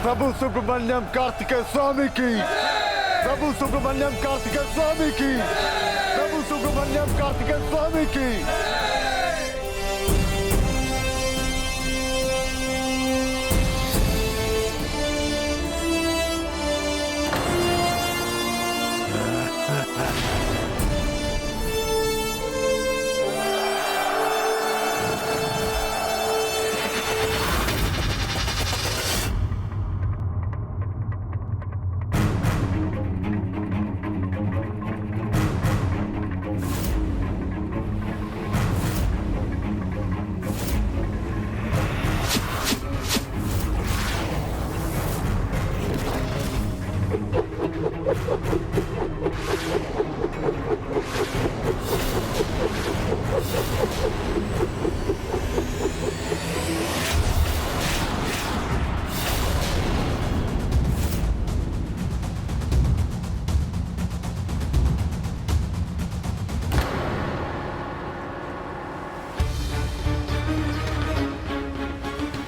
प्रभु सुब्रमण्यम कार्तिकेय स्वामी की, प्रभु सुब्रमण्यम कार्तिकेय स्वामी की, प्रभु सुब्रमण्यम कार्तिकेय स्वामी की।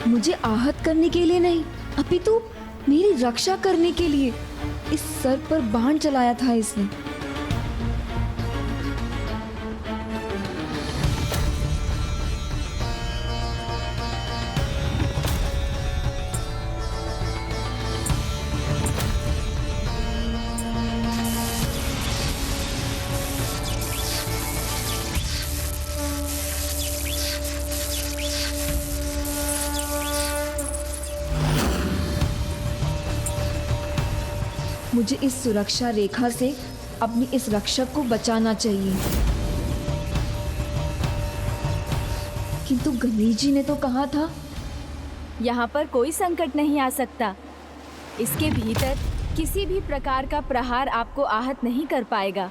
मुझे आहत करने के लिए नहीं, अपितु मेरी रक्षा करने के लिए इस सर पर बाण चलाया था इसने। मुझे इस सुरक्षा रेखा से अपनी इस रक्षक को बचाना चाहिए, किंतु गणेश जी ने तो कहा था यहाँ पर कोई संकट नहीं आ सकता। इसके भीतर किसी भी प्रकार का प्रहार आपको आहत नहीं कर पाएगा।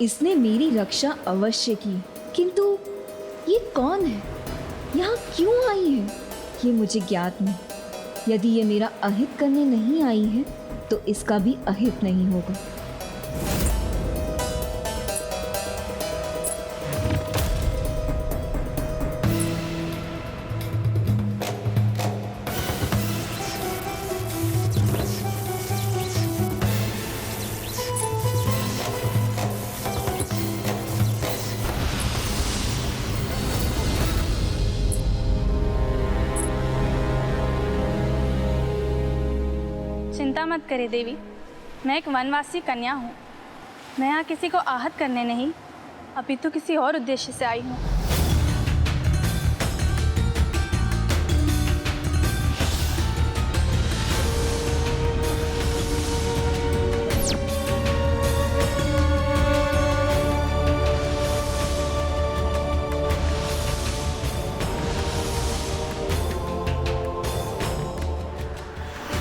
इसने मेरी रक्षा अवश्य की, किंतु ये कौन है, यहाँ क्यों आई है, ये मुझे ज्ञात नहीं। यदि ये मेरा अहित करने नहीं आई है तो इसका भी अहित नहीं होगा। चिंता मत करे देवी, मैं एक वनवासी कन्या हूँ। मैं यहाँ किसी को आहत करने नहीं, अपितु किसी और उद्देश्य से आई हूँ।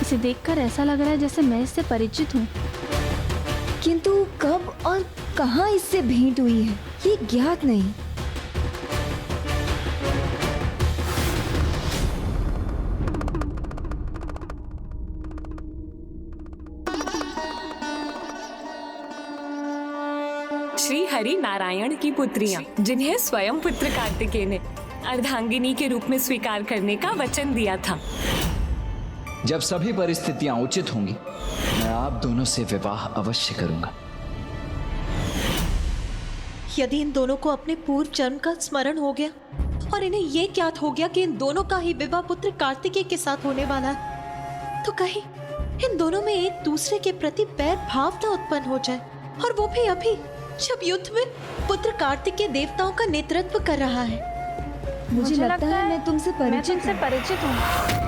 इसे देखकर ऐसा लग रहा है जैसे मैं इससे परिचित हूँ, किंतु कब और कहाँ इससे भेंट हुई है ये ज्ञात नहीं। श्री हरि नारायण की पुत्रियां, जिन्हें स्वयं पुत्र कार्तिकेय ने अर्धांगिनी के रूप में स्वीकार करने का वचन दिया था। जब सभी परिस्थितियां उचित होंगी मैं आप दोनों से विवाह अवश्य करूंगा। यदि इन दोनों को अपने पूर्व जन्म का स्मरण हो गया और इन्हें ये ज्ञात हो गया कि इन दोनों का ही विवाह पुत्र कार्तिकेय के साथ होने वाला है, तो कहीं इन दोनों में एक दूसरे के प्रति बैर भावना उत्पन्न हो जाए, और वो भी अभी जब युद्ध में पुत्र कार्तिकेय देवताओं का नेतृत्व कर रहा है। मुझे लगता है मैं तुमसे परिचित हूँ।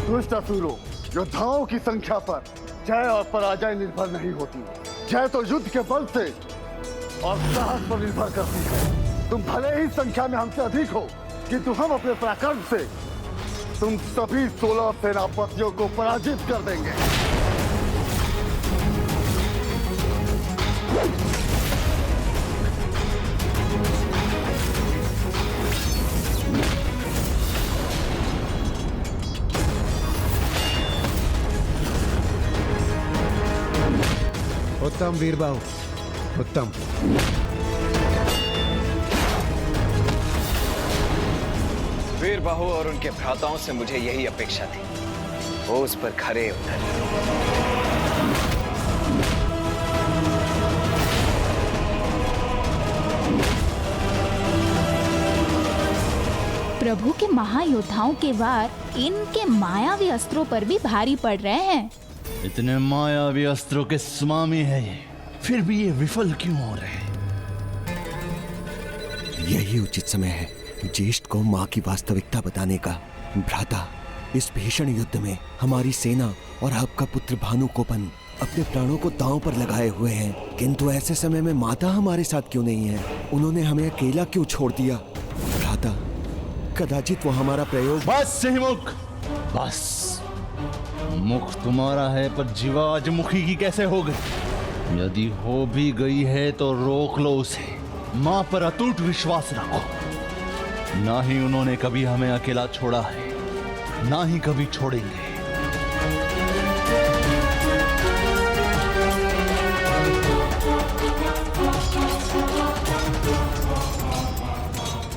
दुष्ट असुरों, योद्धाओं की संख्या पर जय और पराजय निर्भर नहीं होती। जय तो युद्ध के बल से और साहस पर निर्भर करती है। तुम भले ही संख्या में हमसे अधिक हो, किंतु हम अपने पराक्रम से तुम सभी 16 सेनापतियों को पराजित कर देंगे। उत्तम वीरबाहु, उत्तम। वीरबाहु और उनके भ्राताओं से मुझे यही अपेक्षा थी। वो उस पर खरे उतरे। प्रभु के महायोद्धाओं के वार इनके मायावी अस्त्रों पर भी भारी पड़ रहे हैं। इतने मायावी अस्त्रों के स्वामी है ये, फिर भी ये विफल क्यों हो रहे हैं? यही उचित समय है ज्येष्ठ को माँ की वास्तविकता बताने का। भ्राता, इस भीषण युद्ध में हमारी सेना और आपका पुत्र भानुकोपन अपने प्राणों को दांव पर लगाए हुए हैं, किंतु ऐसे समय में माता हमारे साथ क्यों नहीं है? उन्होंने हमें अकेला क्यों छोड़ दिया? भ्राता, कदाचित वो हमारा प्रयोग। बस सिंहमुख, बस। मुख तुम्हारा है पर जीवा आज मुखी की कैसे हो गई? यदि हो भी गई है तो रोक लो उसे। माँ पर अटूट विश्वास रखो। ना ही उन्होंने कभी हमें अकेला छोड़ा है, ना ही कभी छोड़ेंगे।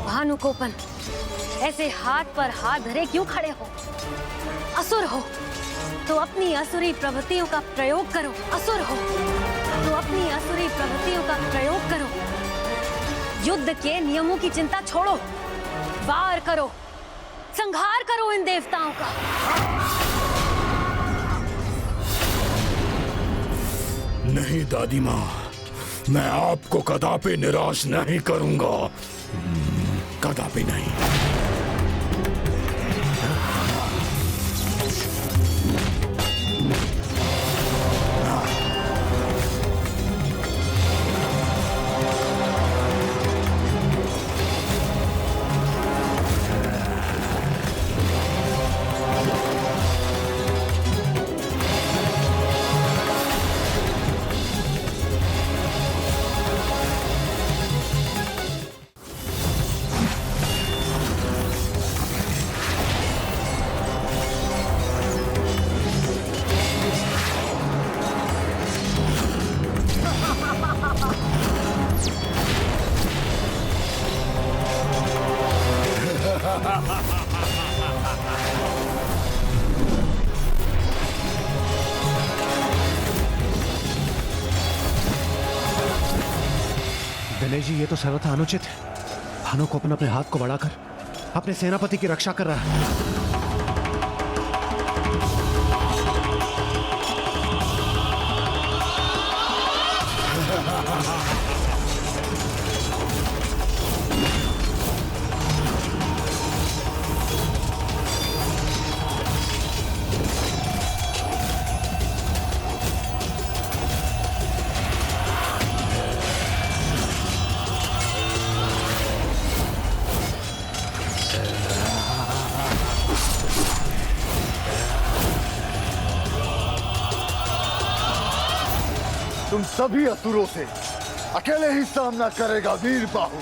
भानुकोपन, ऐसे हाथ पर हाथ धरे क्यों खड़े हो? असुर हो तो अपनी असुरी प्रवृत्तियों का प्रयोग करो। असुर हो तो अपनी असुरी प्रवृत्तियों का प्रयोग करो। युद्ध के नियमों की चिंता छोड़ो, वार करो, संहार करो इन देवताओं का। नहीं दादी माँ, मैं आपको कदापि निराश नहीं करूंगा, कदापि नहीं। दिनेश जी, ये तो सर्वथा अनुचित है। भानुकोपन अपने हाथ को बढ़ाकर अपने सेनापति की रक्षा कर रहा है। तुम सभी असुरों से अकेले ही सामना करेगा वीरबाहु।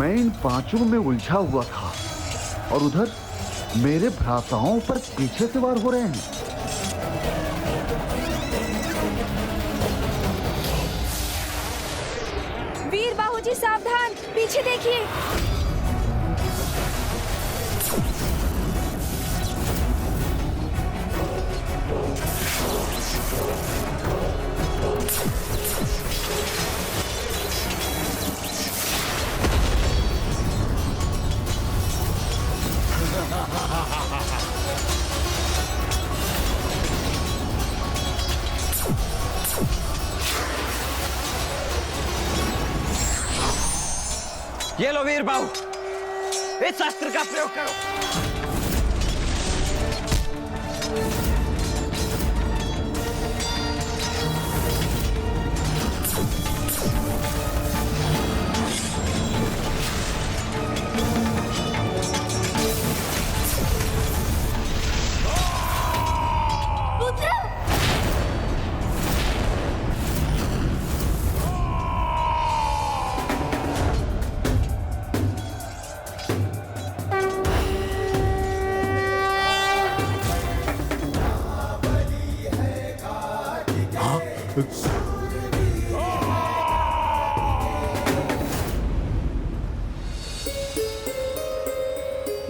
मैं इन पांचों में उलझा हुआ था और उधर मेरे भ्राताओं पर पीछे से वार हो रहे हैं। वीर बाहूजी सावधान, पीछे देखिए। ये लो वीर बाहु, इस अस्त्र का प्रयोग करो।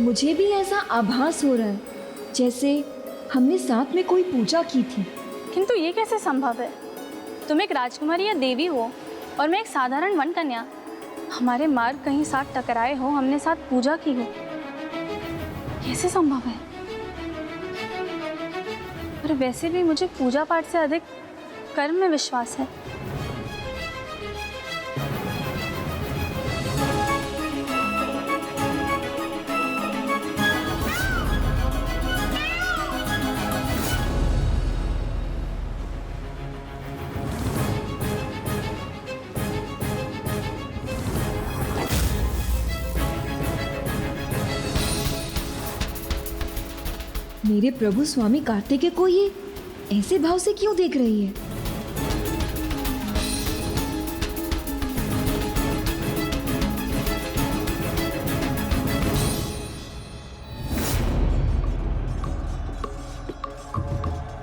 मुझे भी ऐसा आभास हो रहा है जैसे हमने साथ में कोई पूजा की थी। किंतु ये कैसे संभव है? तुम एक राजकुमारी या देवी हो और मैं एक साधारण वन कन्या। हमारे मार्ग कहीं साथ टकराए हो, हमने साथ पूजा की हो, कैसे संभव है? और वैसे भी मुझे पूजा पाठ से अधिक कर्म में विश्वास है। मेरे प्रभु स्वामी कार्तिकेय को ये ऐसे भाव से क्यों देख रही है?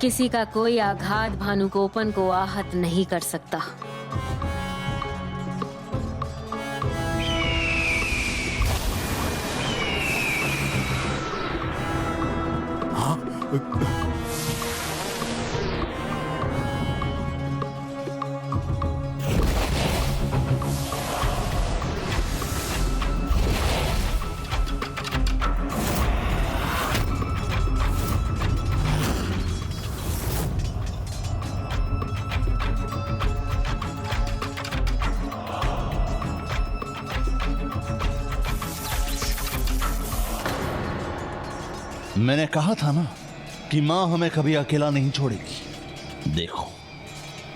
किसी का कोई आघात भानुकोपन को आहत नहीं कर सकता। मैंने कहा था ना कि मां हमें कभी अकेला नहीं छोड़ेगी। देखो,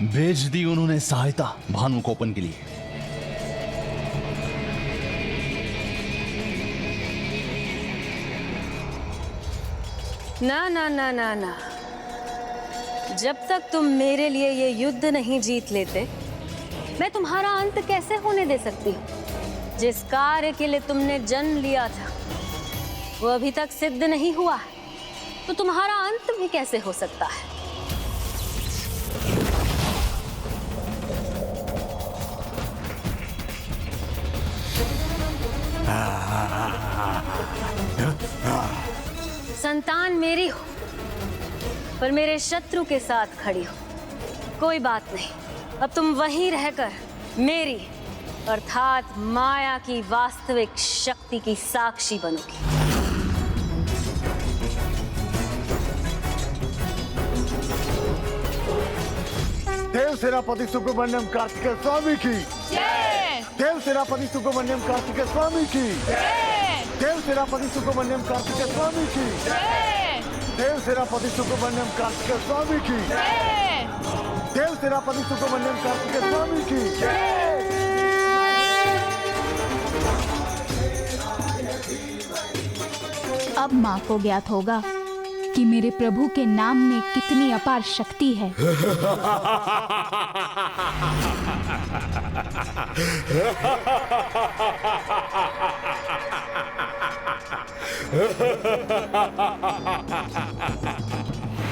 भेज दी उन्होंने सहायता भानुकोपन के लिए। ना ना ना ना ना, जब तक तुम मेरे लिए ये युद्ध नहीं जीत लेते, मैं तुम्हारा अंत कैसे होने दे सकती हूँ? जिस कार्य के लिए तुमने जन्म लिया था वो अभी तक सिद्ध नहीं हुआ है, तो तुम्हारा अंत भी कैसे हो सकता है? संतान मेरी हो पर मेरे शत्रु के साथ खड़ी हो, कोई बात नहीं। अब तुम वहीं रहकर मेरी अर्थात माया की वास्तविक शक्ति की साक्षी बनोगी। देव सेनापति सुब्रमण्यम कार्तिकेय स्वामी की जय। देव सेनापति सुब्रमण्यम कार्तिकेय स्वामी की जय। देव सेनापति सुब्रमण्यम कार्तिकेय स्वामी की जय। देव सेनापति सुब्रमण्यम कार्तिकेय स्वामी की जय। देव सेनापति सुब्रमण्यम कार्तिकेय स्वामी की जय। अब माँ को ज्ञात होगा कि मेरे प्रभु के नाम में कितनी अपार शक्ति है।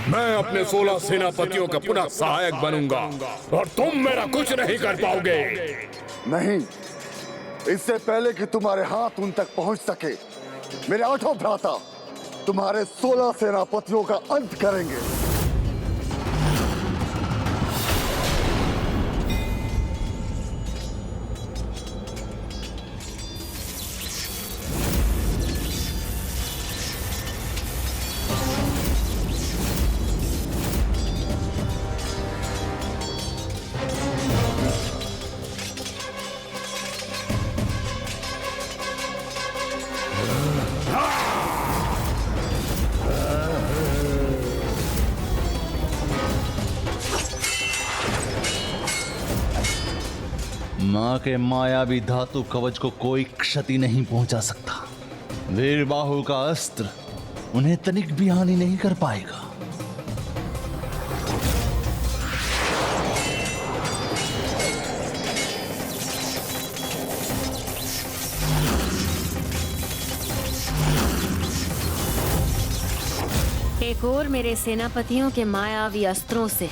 मैं अपने 16 सेनापतियों का पुनः सहायक बनूंगा और तुम मेरा कुछ नहीं कर पाओगे। नहीं, इससे पहले कि तुम्हारे हाथ उन तक पहुंच सके, मेरे 8 भ्राता तुम्हारे 16 सेनापतियों का अंत करेंगे। मां के मायावी धातु कवच को कोई क्षति नहीं पहुंचा सकता। वीरबाहु का अस्त्र उन्हें तनिक भी हानि नहीं कर पाएगा। एक और मेरे सेनापतियों के मायावी अस्त्रों से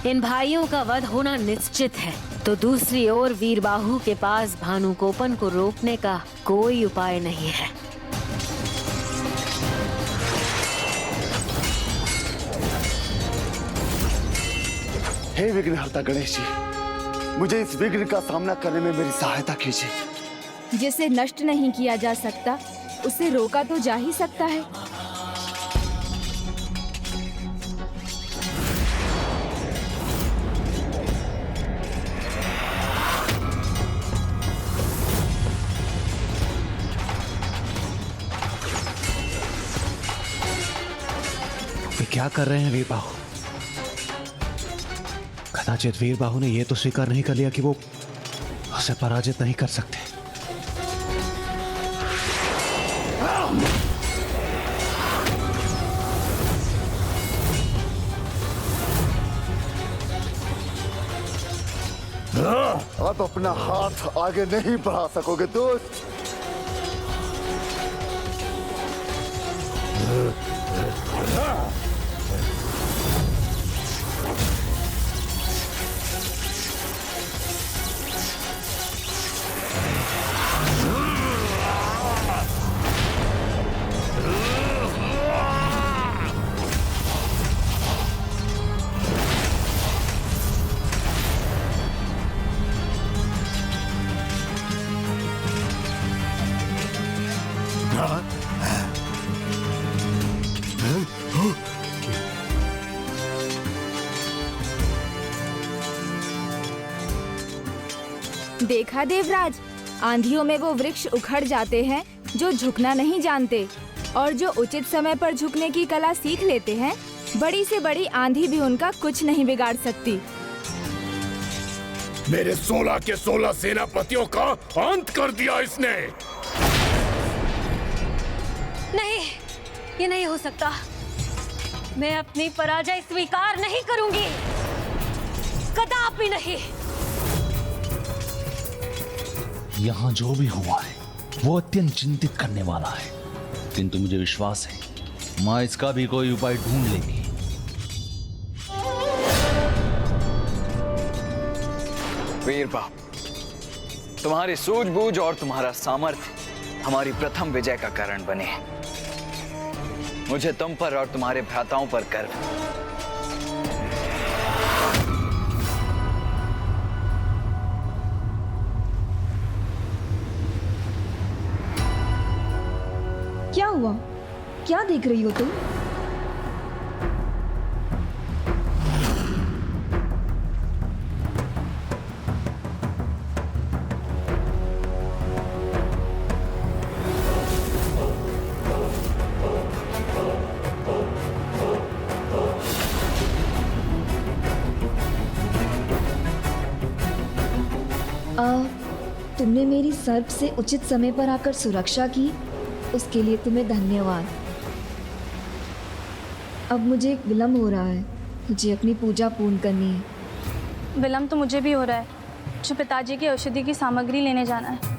इन भाइयों का वध होना निश्चित है, तो दूसरी ओर वीरबाहु के पास भानुकोपन को रोकने का कोई उपाय नहीं है। हे विघ्नहर्ता गणेश जी, मुझे इस विघ्न का सामना करने में मेरी सहायता कीजिए। जिसे नष्ट नहीं किया जा सकता, उसे रोका तो जा ही सकता है। क्या कर रहे हैं वीरबाहु? कदाचित वीरबाहु ने यह तो स्वीकार नहीं कर लिया कि वो उसे पराजित नहीं कर सकते। आप अपना हाथ आगे नहीं बढ़ा सकोगे दोस्त। देखा देवराज, आंधियों में वो वृक्ष उखड़ जाते हैं जो झुकना नहीं जानते, और जो उचित समय पर झुकने की कला सीख लेते हैं, बड़ी से बड़ी आंधी भी उनका कुछ नहीं बिगाड़ सकती। मेरे 16 के 16 सेनापतियों का अंत कर दिया इसने। नहीं, ये नहीं हो सकता। मैं अपनी पराजय स्वीकार नहीं करूंगी, कदापि नहीं। यहां जो भी हुआ है वो अत्यंत चिंतित करने वाला है, किंतु मुझे विश्वास है मां इसका भी कोई उपाय ढूंढ लेगी। वीरबाहु, तुम्हारी सूझबूझ और तुम्हारा सामर्थ्य हमारी प्रथम विजय का कारण बने हैं। मुझे तुम पर और तुम्हारे भ्राताओं पर गर्व है। क्या हुआ? क्या देख रही हो तुम? तुमने मेरी सर्प से उचित समय पर आकर सुरक्षा की, उसके लिए तुम्हें धन्यवाद। अब मुझे विलम्ब हो रहा है, मुझे अपनी पूजा पूर्ण करनी है। विलम्ब तो मुझे भी हो रहा है, जो पिताजी की औषधि की सामग्री लेने जाना है।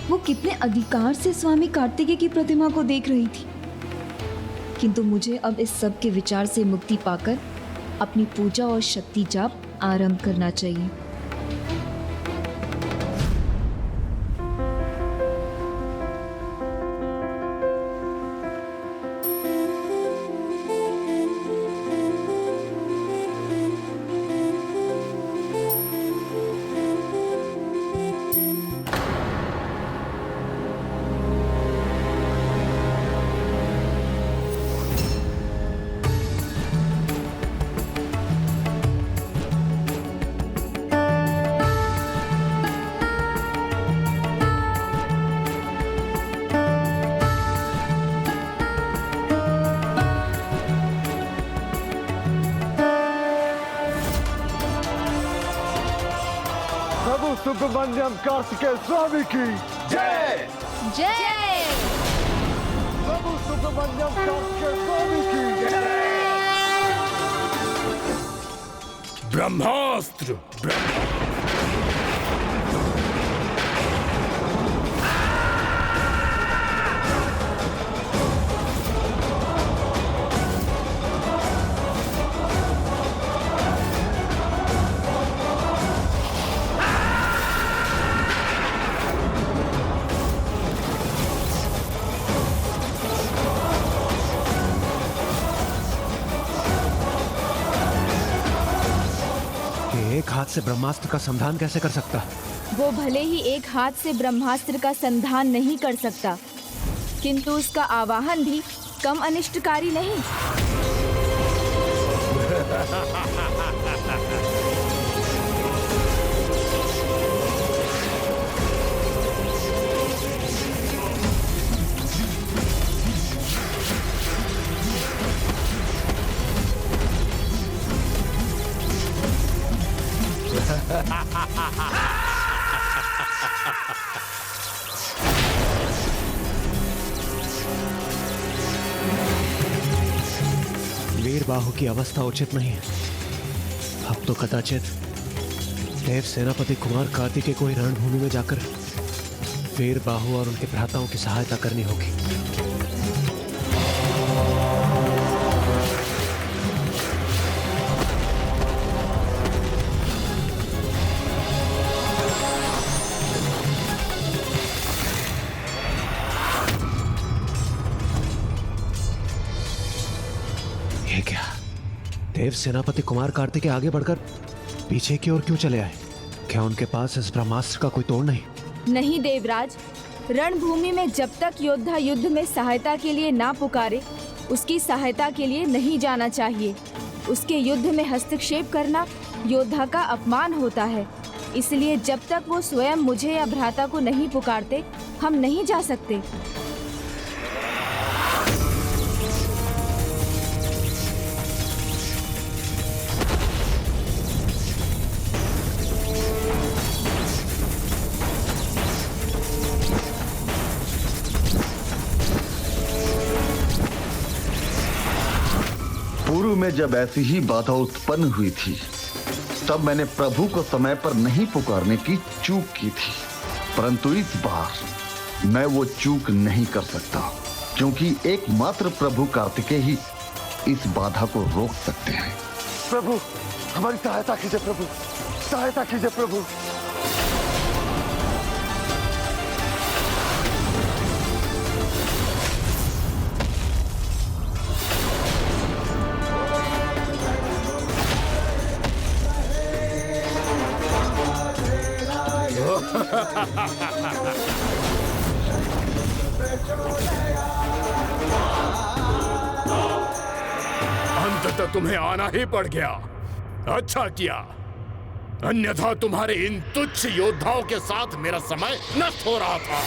वो कितने अधिकार से स्वामी कार्तिकेय की प्रतिमा को देख रही थी, किंतु मुझे अब इस सब के विचार से मुक्ति पाकर अपनी पूजा और शक्ति जाप आरंभ करना चाहिए। प्रभु सुब्रमण्यम कार्तिकेय स्वामी की जय। जय। प्रभु सुब्रमण्यम कार्तिकेय स्वामी की जय। ब्रह्मास्त्र। एक हाथ से ब्रह्मास्त्र का संधान कैसे कर सकता? वो भले ही एक हाथ से ब्रह्मास्त्र का संधान नहीं कर सकता, किंतु उसका आवाहन भी कम अनिष्टकारी नहीं। वीर बाहु की अवस्था उचित नहीं है। अब तो कदाचित देव सेनापति कुमार कार्तिकेय को ही रणभूमि में जाकर वीर बाहु और उनके भ्राताओं की सहायता करनी होगी। ये क्या? देव सेनापति कुमार कार्तिकेय आगे बढ़कर पीछे की ओर क्यों चले आए? क्या उनके पास इस ब्रह्मास्त्र का कोई तोड़ नहीं? नहीं देवराज, रणभूमि में जब तक योद्धा युद्ध में सहायता के लिए ना पुकारे, उसकी सहायता के लिए नहीं जाना चाहिए। उसके युद्ध में हस्तक्षेप करना योद्धा का अपमान होता है। इसलिए जब तक वो स्वयं मुझे या भ्राता को नहीं पुकारते, हम नहीं जा सकते। पूर्व में जब ऐसी ही बाधा उत्पन्न हुई थी, तब मैंने प्रभु को समय पर नहीं पुकारने की चूक की थी, परंतु इस बार मैं वो चूक नहीं कर सकता, क्योंकि एकमात्र प्रभु कार्तिकेय ही इस बाधा को रोक सकते हैं। प्रभु, हमारी सहायता कीजिए प्रभु, सहायता कीजिए प्रभु। अंततः तुम्हें आना ही पड़ गया। अच्छा किया, अन्यथा तुम्हारे इन तुच्छ योद्धाओं के साथ मेरा समय नष्ट हो रहा था।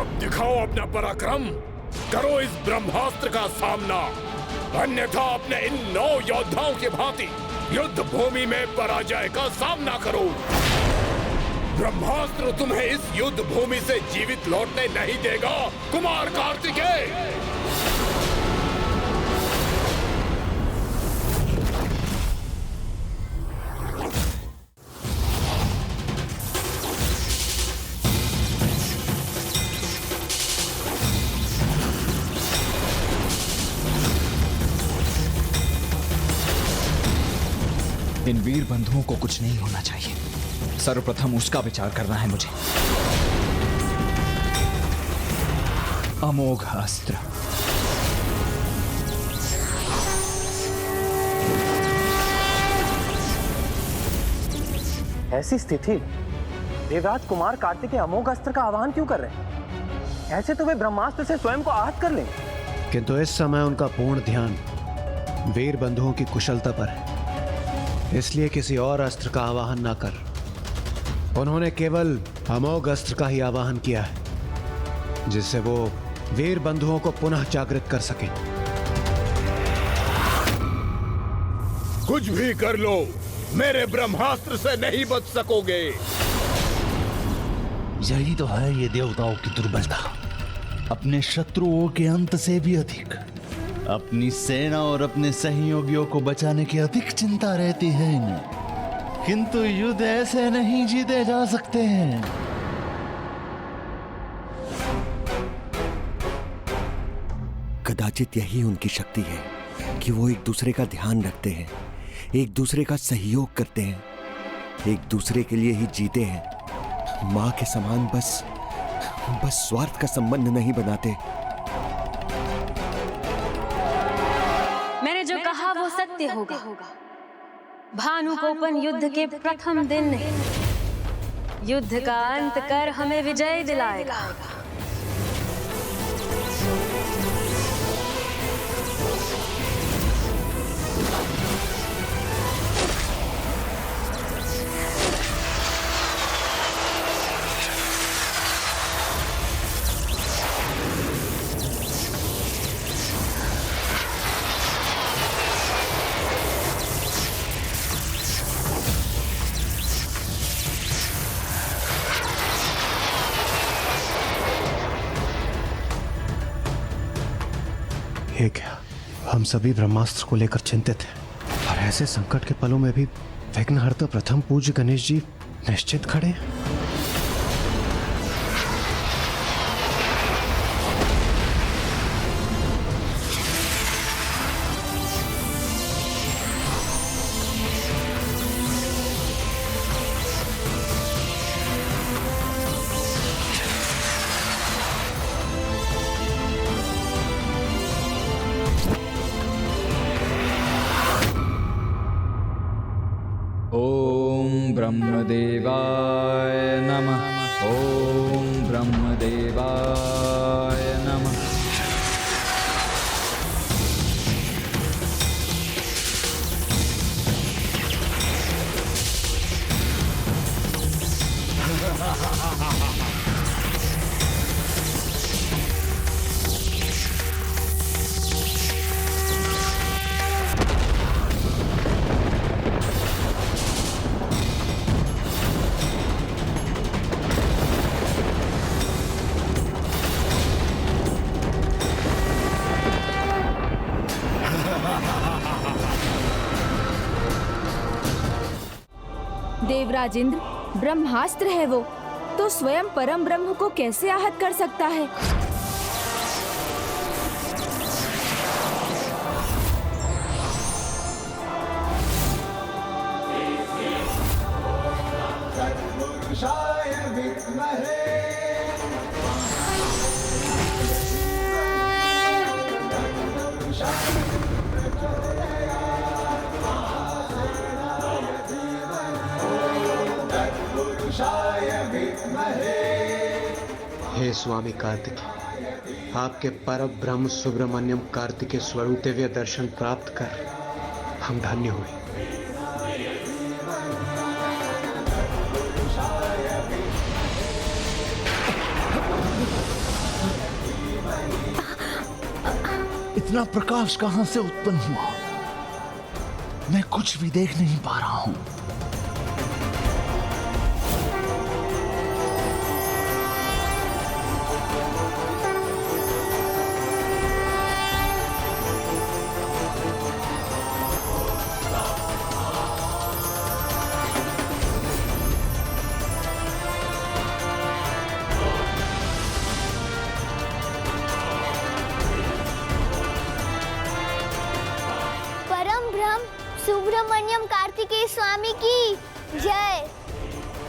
अब दिखाओ अपना पराक्रम, करो इस ब्रह्मास्त्र का सामना, अन्यथा अपने इन 9 योद्धाओं की भांति युद्ध भूमि में पराजय का सामना करो। ब्रह्मास्त्र तुम्हें इस युद्ध भूमि से जीवित लौटने नहीं देगा कुमार कार्तिकेय। इन वीर बंधुओं को कुछ नहीं होना चाहिए। सर्वप्रथम उसका विचार करना है मुझे। अमोघ अस्त्र। ऐसी स्थिति देवराज कुमार कार्तिकेय अमोघ अस्त्र का आह्वान क्यों कर रहे हैं? ऐसे तो वे ब्रह्मास्त्र से स्वयं को आहत कर लें। किंतु इस समय उनका पूर्ण ध्यान वीर बंधुओं की कुशलता पर है, इसलिए किसी और अस्त्र का आवाहन ना कर उन्होंने केवल अमोघ अस्त्र का ही आवाहन किया है, जिससे वो वीर बंधुओं को पुनः जागृत कर सकें। कुछ भी कर लो, मेरे ब्रह्मास्त्र से नहीं बच सकोगे। यही तो है ये देवताओं की दुर्बलता। अपने शत्रुओं के अंत से भी अधिक अपनी सेना और अपने सहयोगियों को बचाने की अधिक चिंता रहती है इन्हें। किंतु युद्ध ऐसे नहीं जीते जा सकते हैं। कदाचित यही उनकी शक्ति है कि वो एक दूसरे का ध्यान रखते हैं, एक दूसरे का सहयोग करते हैं, एक दूसरे के लिए ही जीते हैं। मां के समान बस स्वार्थ का संबंध नहीं बनाते। मैंने जो कहा वो सत्य होगा। भानुकोपन युद्ध के प्रथम दिन नहीं, युद्ध का अंत कर हमें विजय दिलाएगा। ये क्या, हम सभी ब्रह्मास्त्र को लेकर चिंतित हैं और ऐसे संकट के पलों में भी विघ्नहर्ता प्रथम पूज्य गणेश जी निश्चित खड़े हैं। ओम ब्रह्मदेवाय नमः। ओम ब्रह्मदेवाय नमः। देवराज इंद्र, ब्रह्मास्त्र है वो, तो स्वयं परम ब्रह्म को कैसे आहत कर सकता है? हे स्वामी कार्तिक, आपके परम ब्रह्म सुब्रमण्यम कार्तिकेय स्वरूपदेव्य दर्शन प्राप्त कर हम धन्य हुए। इतना प्रकाश कहां से उत्पन्न हुआ? मैं कुछ भी देख नहीं पा रहा हूं। सुब्रमण्यम कार्तिकेय स्वामी की जय।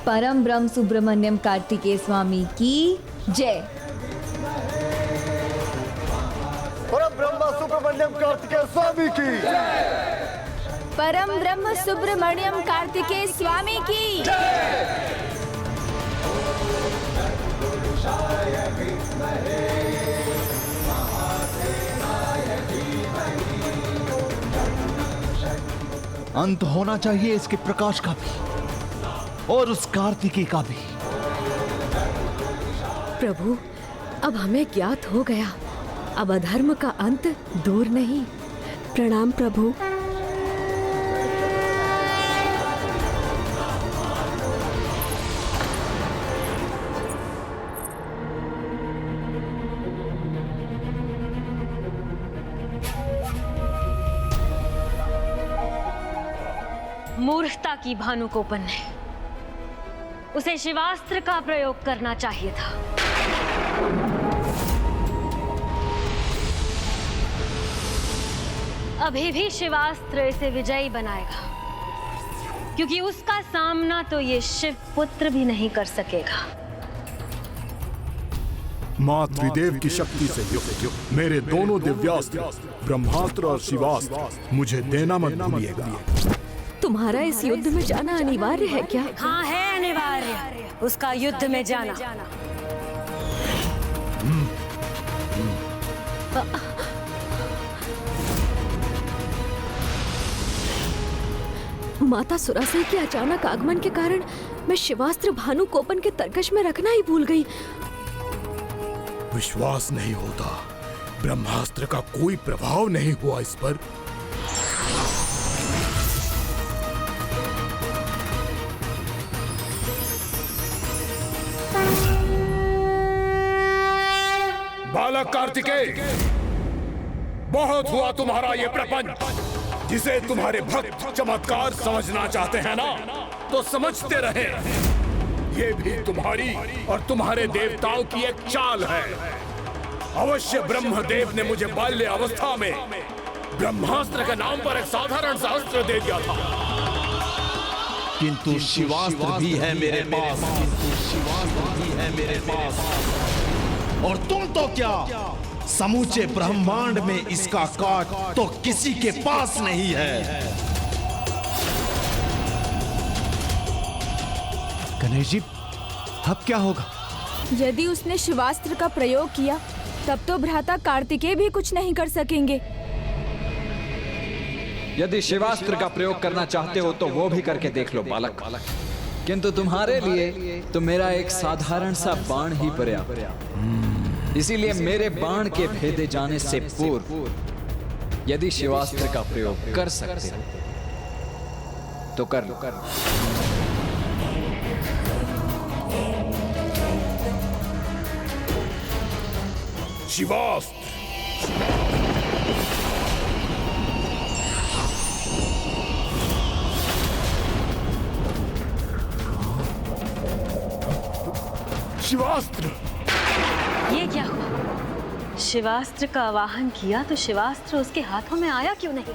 परम ब्रह्म सुब्रमण्यम कार्तिकेय स्वामी की जय। परम ब्रह्म सुब्रमण्यम कार्तिकेय स्वामी की परम ब्रह्म सुब्रमण्यम कार्तिकेय स्वामी की जय। अंत होना चाहिए इसके प्रकाश का भी और उस कार्तिकेय का भी। प्रभु, अब हमें ज्ञात हो गया, अब अधर्म का अंत दूर नहीं। प्रणाम प्रभु। मूर्खता की भानुकोपन ने उसे शिवास्त्र का प्रयोग करना चाहिए था। अभी भी शिवास्त्र इसे विजयी बनाएगा, क्योंकि उसका सामना तो ये शिव पुत्र भी नहीं कर सकेगा। मां त्रिदेव की शक्ति से युक्त मेरे दोनों दिव्यास्त्र ब्रह्मास्त्र और शिवास्त्र मुझे देना मत भूलिएगा। तुम्हारा इस युद्ध में जाना अनिवार्य है क्या? हाँ, है अनिवार्य उसका युद्ध में जाना। माता सुरासई के अचानक आगमन के कारण मैं शिवास्त्र भानुकोपन के तरकश में रखना ही भूल गई। विश्वास नहीं होता, ब्रह्मास्त्र का कोई प्रभाव नहीं हुआ इस पर। बालक कार्तिकेय, बहुत हुआ तुम्हारा ये प्रपंच, जिसे तुम्हारे भक्त चमत्कार समझना चाहते हैं ना, तो समझते रहे। ये भी तुम्हारी और तुम्हारे देवताओं की एक चाल है। अवश्य ब्रह्मदेव ने मुझे बाल्य अवस्था में ब्रह्मास्त्र के नाम पर एक साधारण सा अस्त्र दे दिया था, किंतु शिवास्त्र भी है मेरे पास। और तुम तो क्या, समूचे ब्रह्मांड में इसका काट तो किसी के पास नहीं है। गणेश जी, अब क्या होगा? यदि उसने शिवास्त्र का प्रयोग किया, तब तो भ्राता कार्तिकेय भी कुछ नहीं कर सकेंगे। यदि शिवास्त्र का प्रयोग करना चाहते हो तो वो भी करके देख लो बालक, किंतु तुम्हारे लिए तो मेरा एक साधारण सा बाण ही पर्याप्त। इसीलिए मेरे बाण के भेदे जाने से पूर्व यदि शिवास्त्र का प्रयोग कर सकते हो तो कर लो। शिवास्त्र शिवास्त्र। ये क्या हुआ? शिवास्त्र का आवाहन किया तो शिवास्त्र उसके हाथों में आया क्यों नहीं?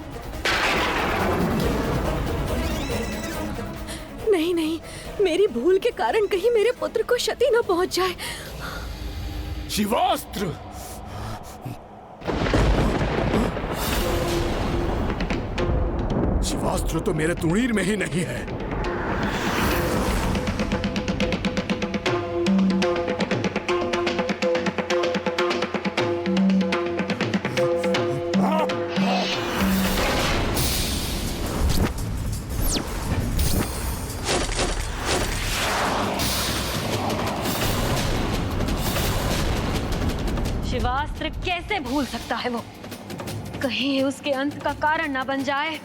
नहीं नहीं, मेरी भूल के कारण कहीं मेरे पुत्र को क्षति न पहुंच जाए। शिवास्त्र शिवास्त्र तो मेरे तुणीर में ही नहीं है। शिवास्त्र कैसे भूल सकता है वो? कहीं उसके अंत का कारण ना बन जाए।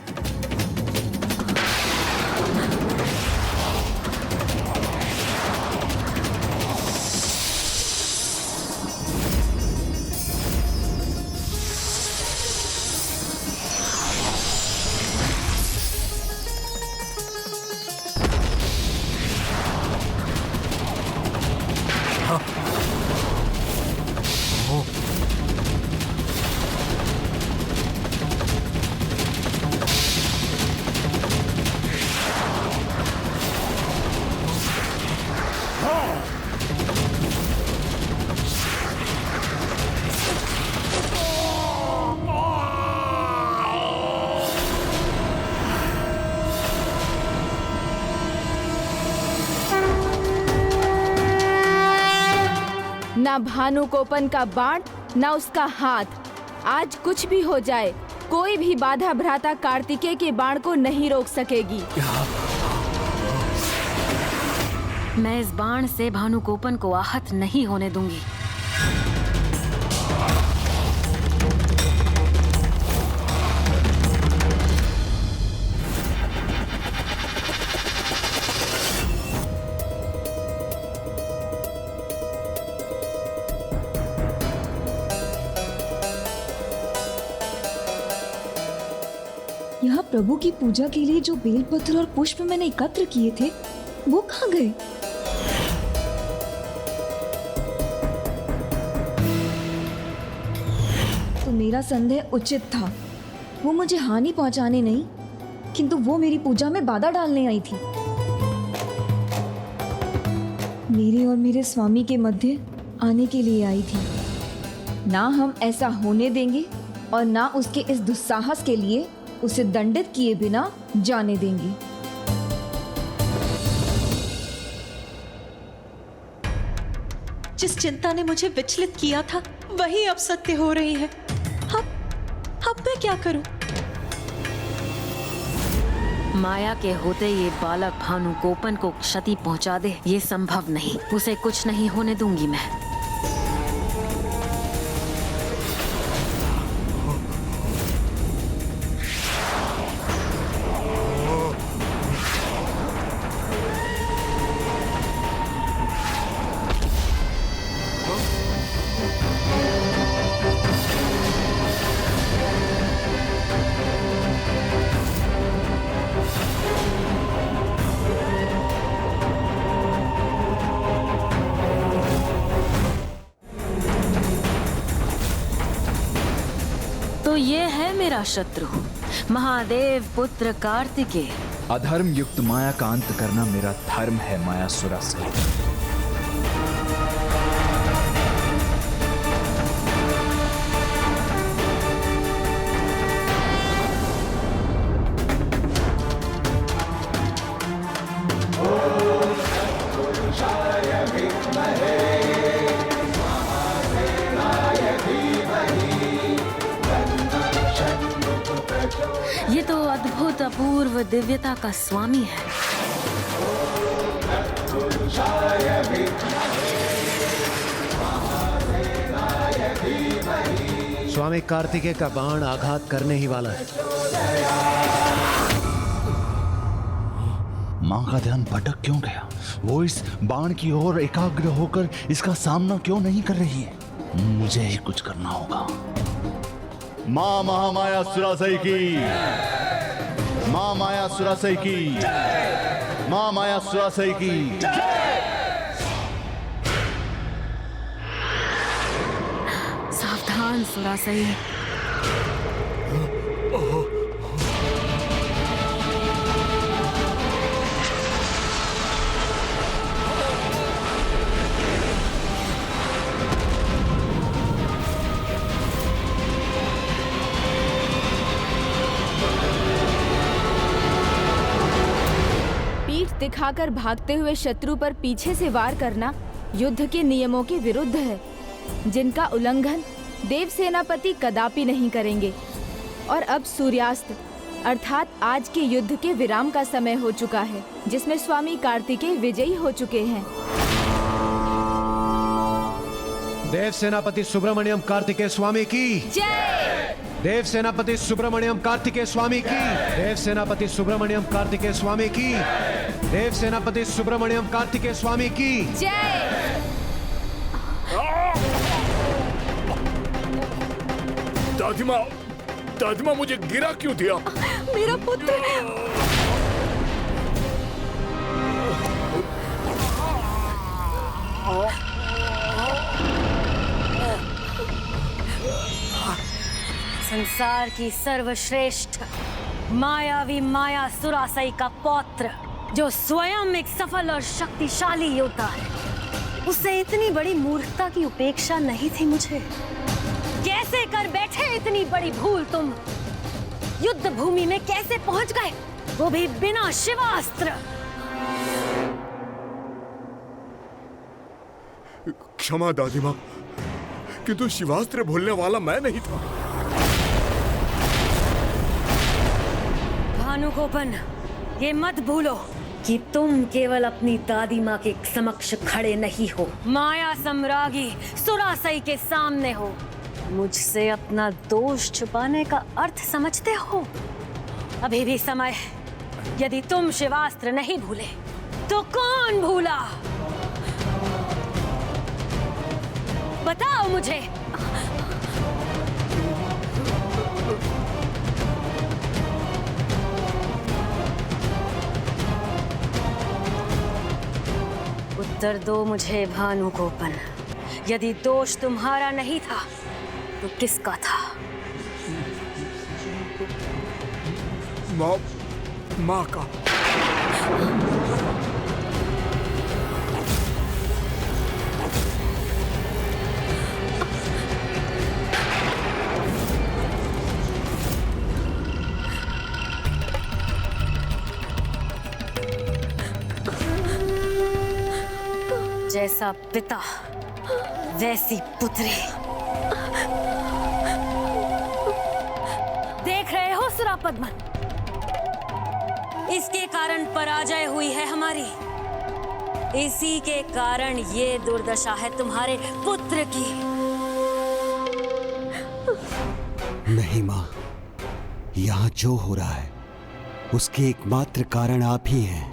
ना भानुकोपन का बाण, ना उसका हाथ। आज कुछ भी हो जाए, कोई भी बाधा भ्राता कार्तिकेय के बाण को नहीं रोक सकेगी। मैं इस बाण से भानुकोपन को आहत नहीं होने दूंगी। यहाँ प्रभु की पूजा के लिए जो बेलपत्र और पुष्प मैंने एकत्र किए थे, वो कहाँ गए? तो मेरा संदेह उचित था। वो मुझे हानि पहुंचाने नहीं, किंतु वो मेरी पूजा में बाधा डालने आई थी। मेरे और मेरे स्वामी के मध्य आने के लिए आई थी। ना हम ऐसा होने देंगे और ना उसके इस दुस्साहस के लिए उसे दंडित किए बिना जाने देंगे। जिस चिंता ने मुझे विचलित किया था, वही अब सत्य हो रही है। अब मैं क्या करूं? माया के होते ये बालक भानुकोपन को क्षति पहुंचा दे, ये संभव नहीं। उसे कुछ नहीं होने दूंगी मैं। तो ये है मेरा शत्रु, महादेव पुत्र कार्तिकेय। अधर्म युक्त माया का अंत करना मेरा धर्म है मायासुरा से। ये तो अद्भुत अपूर्व दिव्यता का स्वामी है। स्वामी कार्तिकेय का बाण आघात करने ही वाला है। मां का ध्यान भटक क्यों गया? वो इस बाण की ओर एकाग्र होकर इसका सामना क्यों नहीं कर रही है? मुझे ही कुछ करना होगा। मां महामाया सुरासई की, मां माया सुरासई की, मां माया सुरासई की। सावधान सुरासई। दिखाकर भागते हुए शत्रु पर पीछे से वार करना युद्ध के नियमों के विरुद्ध है, जिनका उल्लंघन देव सेनापति कदापि नहीं करेंगे। और अब सूर्यास्त अर्थात आज के युद्ध के विराम का समय हो चुका है, जिसमें स्वामी कार्तिकेय विजयी हो चुके हैं। देव सेनापति सुब्रमण्यम कार्तिकेय स्वामी की जय। देव सेनापति सुब्रमण्यम कार्तिकेय स्वामी की। देव सेनापति सुब्रमण्यम कार्तिकेय स्वामी की। देव सेनापति सुब्रमण्यम कार्तिकेय स्वामी की जय। दादिमा मुझे गिरा क्यों दिया? मेरा पुत्र। संसार की सर्वश्रेष्ठ मायावी माया सुरासई का पौत्र, जो स्वयं एक सफल और शक्तिशाली योद्धा है, उससे इतनी बड़ी मूर्खता की उपेक्षा नहीं थी मुझे। कैसे कर बैठे इतनी बड़ी भूल तुम? युद्ध भूमि में कैसे पहुंच गए, वो भी बिना शिवास्त्र? क्षमा दादी माँ, किंतु शिवास्त्र भूलने वाला मैं नहीं था। भानुकोपन, ये मत भूलो कि तुम केवल अपनी दादी माँ के समक्ष खड़े नहीं हो, माया सम्रागी सुरासई के सामने हो। मुझसे अपना दोष छुपाने का अर्थ समझते हो? अभी भी समय है। यदि तुम शिवास्त्र नहीं भूले तो कौन भूला? बताओ मुझे। उत्तर दो मुझे भानुकोपन। यदि दोष तुम्हारा नहीं था तो किसका था? माँ का। जैसा पिता वैसी पुत्री। देख रहे हो सुरापद्मन, इसके कारण पराजय हुई है हमारी। इसी के कारण ये दुर्दशा है तुम्हारे पुत्र की। नहीं माँ, यहाँ जो हो रहा है उसके एकमात्र कारण आप ही हैं,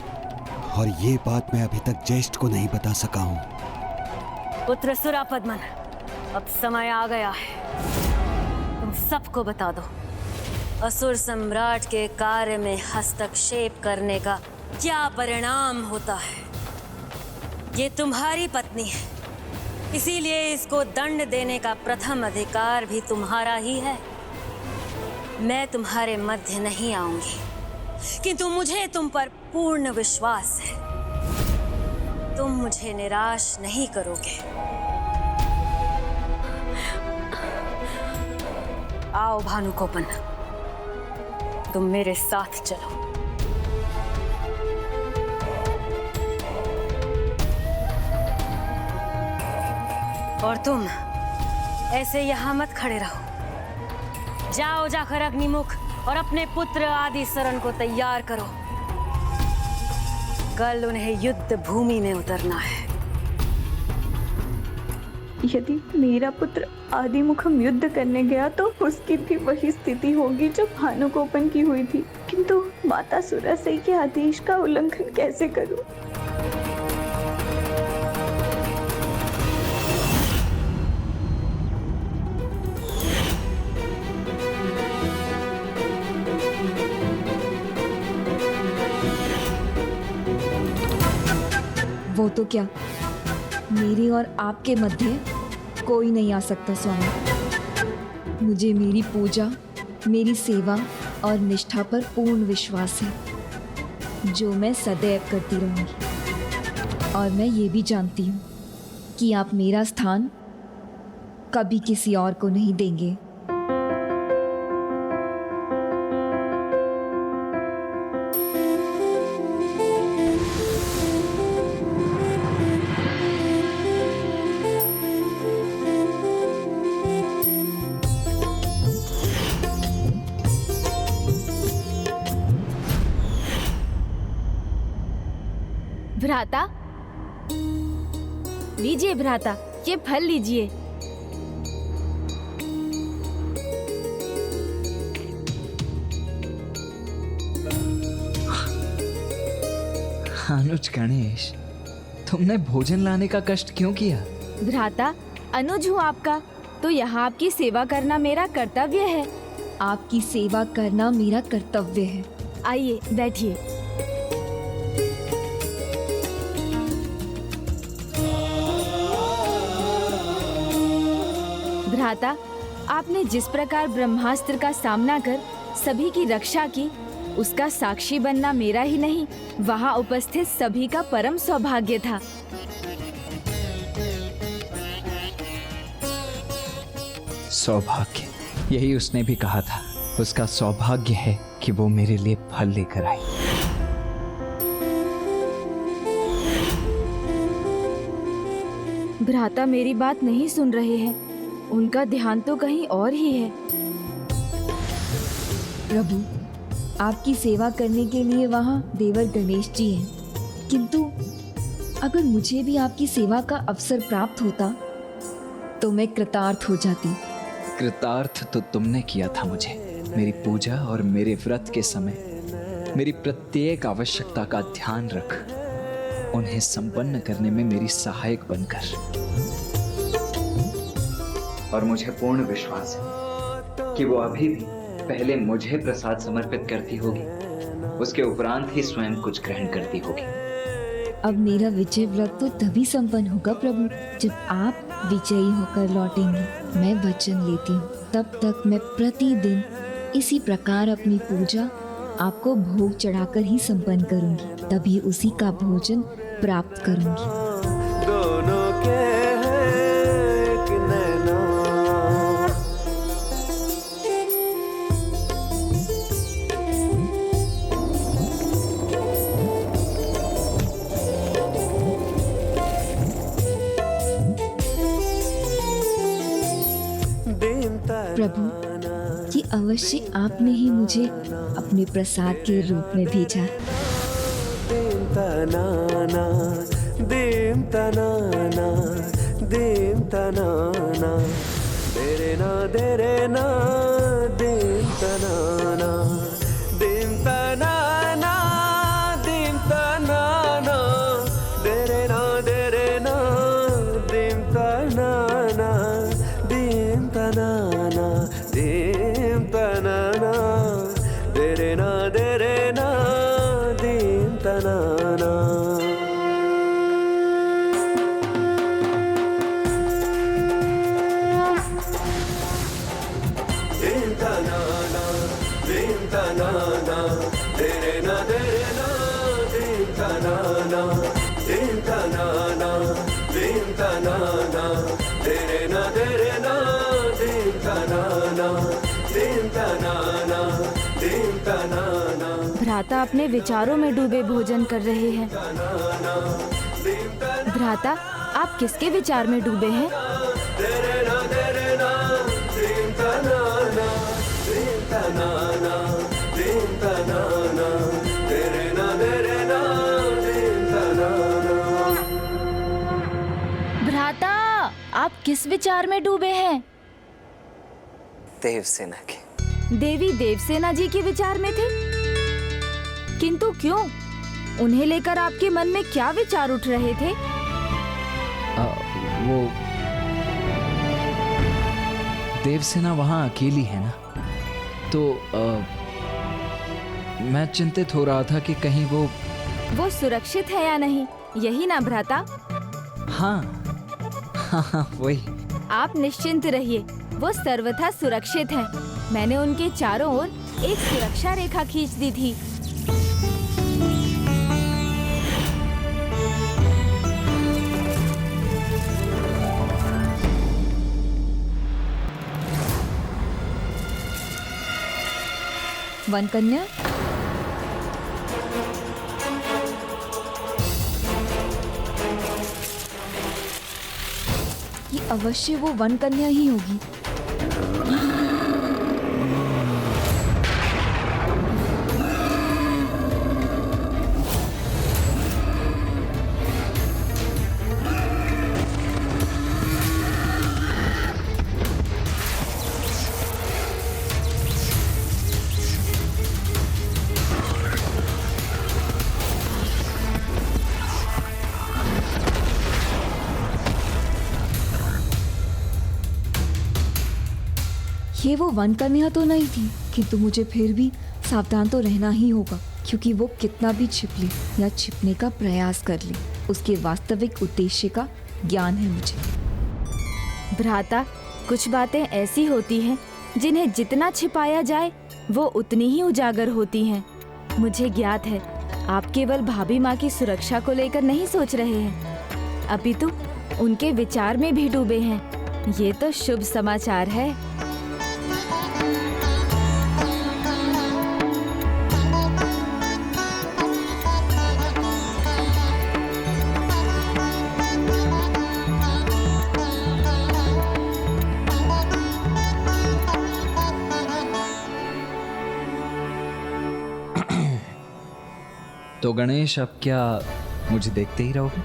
और ये बात मैं अभी तक ज्येष्ठ को नहीं बता सका हूँ। पुत्र सुरापद्मन, अब समय आ गया है, तुम सबको बता दो असुर सम्राट के कार्य में हस्तक्षेप करने का क्या परिणाम होता है। ये तुम्हारी पत्नी है, इसीलिए इसको दंड देने का प्रथम अधिकार भी तुम्हारा ही है। मैं तुम्हारे मध्य नहीं आऊंगी, किंतु मुझे तुम पर पूर्ण विश्वास है। तुम मुझे निराश नहीं करोगे। आओ भानुकोपन, तुम मेरे साथ चलो। और तुम ऐसे यहां मत खड़े रहो। जाओ, जाकर अग्निमुख और अपने पुत्र आदि शरण को तैयार करो। कल उन्हें युद्ध भूमि में उतरना है। यदि मेरा पुत्र आदिमुखम युद्ध करने गया तो उसकी भी वही स्थिति होगी जो भानुकोपन की हुई थी। किंतु माता सुरासई के आदेश का उल्लंघन कैसे करूं? वो तो क्या, मेरे और आपके मध्य कोई नहीं आ सकता स्वामी। मुझे मेरी पूजा, मेरी सेवा और निष्ठा पर पूर्ण विश्वास है, जो मैं सदैव करती रहूंगी। और मैं ये भी जानती हूँ कि आप मेरा स्थान कभी किसी और को नहीं देंगे। भ्राता, लीजिए भ्राता, ये फल लीजिए। अनुज गणेश, तुमने भोजन लाने का कष्ट क्यों किया? भ्राता, अनुज हूँ आपका, तो यहाँ आपकी सेवा करना मेरा कर्तव्य है। आपकी सेवा करना मेरा कर्तव्य है। आइए बैठिए। भ्राता, आपने जिस प्रकार ब्रह्मास्त्र का सामना कर सभी की रक्षा की, उसका साक्षी बनना मेरा ही नहीं, वहां उपस्थित सभी का परम सौभाग्य था। सौभाग्य, यही उसने भी कहा था। उसका सौभाग्य है कि वो मेरे लिए फल लेकर आई। भ्राता मेरी बात नहीं सुन रहे हैं। उनका ध्यान तो कहीं और ही है। प्रभु, आपकी सेवा करने के लिए वहाँ देवर गणेश जी हैं, किंतु अगर मुझे भी आपकी सेवा का अवसर प्राप्त होता तो मैं कृतार्थ हो जाती। कृतार्थ तो तुमने किया था मुझे। मेरी पूजा और मेरे व्रत के समय मेरी प्रत्येक आवश्यकता का ध्यान रख, उन्हें संपन्न करने में मेरी सहायक बनकर। और मुझे पूर्ण विश्वास है कि वो अभी भी पहले मुझे प्रसाद समर्पित करती होगी, उसके उपरांत ही स्वयं कुछ ग्रहण करती होगी। अब मेरा विजय व्रत तो तभी संपन्न होगा प्रभु, जब आप विजयी होकर लौटेंगे। मैं वचन लेती हूँ, तब तक मैं प्रतिदिन इसी प्रकार अपनी पूजा आपको भोग चढ़ाकर ही संपन्न करूंगी, तभी उसी का भोजन प्राप्त करूंगी। दोनों के एक नैना। प्रभु, ये अवश्य आपने ही मुझे अपने प्रसाद के रूप में भेजा। दीम तनाना, दीम तनाना, दीम तनाना, देरे ना दीम तनाना, दीम तनाना, दीम तनाना, देरे ना दीम तनाना, दीम तनाना, दीम तनाना, देरे ना दीम तनाना। दीम तनाना, दीम तनाना, देरे ना दीम तनाना, दीम तनाना, दीम तनाना, देरे ना दीम तनाना, दीम तनाना, दीम तनाना। भ्राता अपने विचारों में डूबे भोजन कर रहे हैं। भ्राता, आप किसके विचार में डूबे हैं? दीम तनाना, दीम तनाना, दीम तनाना, देरे ना दीम तनाना। भ्राता, आप किस विचार में डूबे हैं? देवसेना के। देवी देवसेना जी के विचार में थे, किंतु क्यों? उन्हें लेकर आपके मन में क्या विचार उठ रहे थे? वो देवसेना वहाँ अकेली है ना, तो मैं चिंतित हो रहा था कि कहीं वो सुरक्षित है या नहीं, यही ना भ्राता? हाँ, वही। आप निश्चिंत रहिए, वो सर्वथा सुरक्षित हैं। मैंने उनके चारों ओर एक सुरक्षा रेखा खींच दी थी। वन कन्या, ये अवश्य वो वन कन्या ही होगी। ये वो वन कन्या तो नहीं थी, किंतु मुझे फिर भी सावधान तो रहना ही होगा, क्योंकि वो कितना भी छिप ले या छिपने का प्रयास कर ले, उसके वास्तविक उद्देश्य का ज्ञान है मुझे। भ्राता, कुछ बातें ऐसी होती हैं जिन्हें जितना छिपाया जाए वो उतनी ही उजागर होती हैं। मुझे ज्ञात है आप केवल भाभी माँ की सुरक्षा को लेकर नहीं सोच रहे हैं, अपितु उनके विचार में भी डूबे हैं। ये तो शुभ समाचार है। तो गणेश अब क्या मुझे देखते ही रहोगे?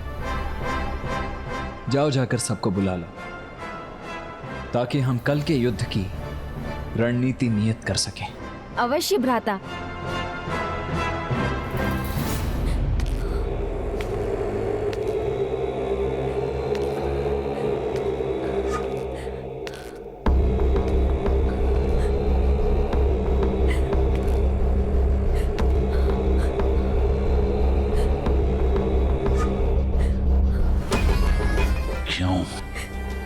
जाओ जाकर सबको बुला लो ताकि हम कल के युद्ध की रणनीति नियत कर सकें। अवश्य भ्राता।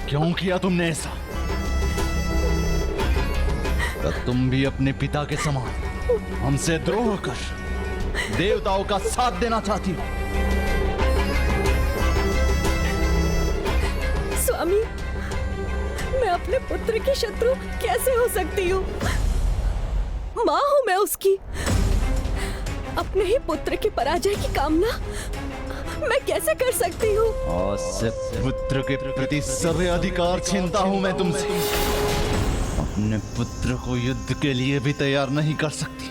क्यों किया तुमने ऐसा? तो तुम भी अपने पिता के समान हमसे द्रोह कर देवताओं का साथ देना चाहती हो। स्वामी, मैं अपने पुत्र की शत्रु कैसे हो सकती हूँ? माँ हूँ मैं उसकी। अपने ही पुत्र की पराजय की कामना मैं कैसे कर सकती हूँ? आज से पुत्र के प्रति सभी अधिकार छीनता हूँ मैं तुमसे। अपने पुत्र को युद्ध के लिए भी तैयार नहीं कर सकती,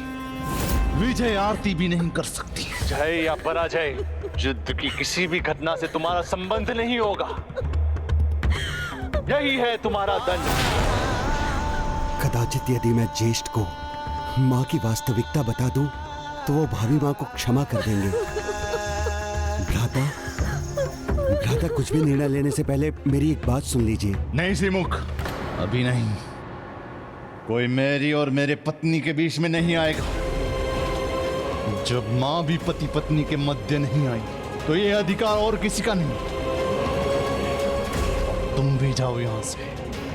विजय आरती भी नहीं कर सकती। जय या पराजय, युद्ध की किसी भी घटना से तुम्हारा संबंध नहीं होगा। यही है तुम्हारा दंड। कदाचित यदि मैं ज्येष्ठ को माँ की वास्तविकता बता दूं, तो वो भावी माँ को क्षमा कर देंगे। भ्राता, कुछ भी निर्णय लेने से पहले मेरी एक बात सुन लीजिए। नहीं सिमुख, अभी नहीं। कोई मेरी और मेरे पत्नी के बीच में नहीं आएगा। जब माँ भी पति पत्नी के मध्य नहीं आई, तो ये अधिकार और किसी का नहीं। तुम भी जाओ यहाँ से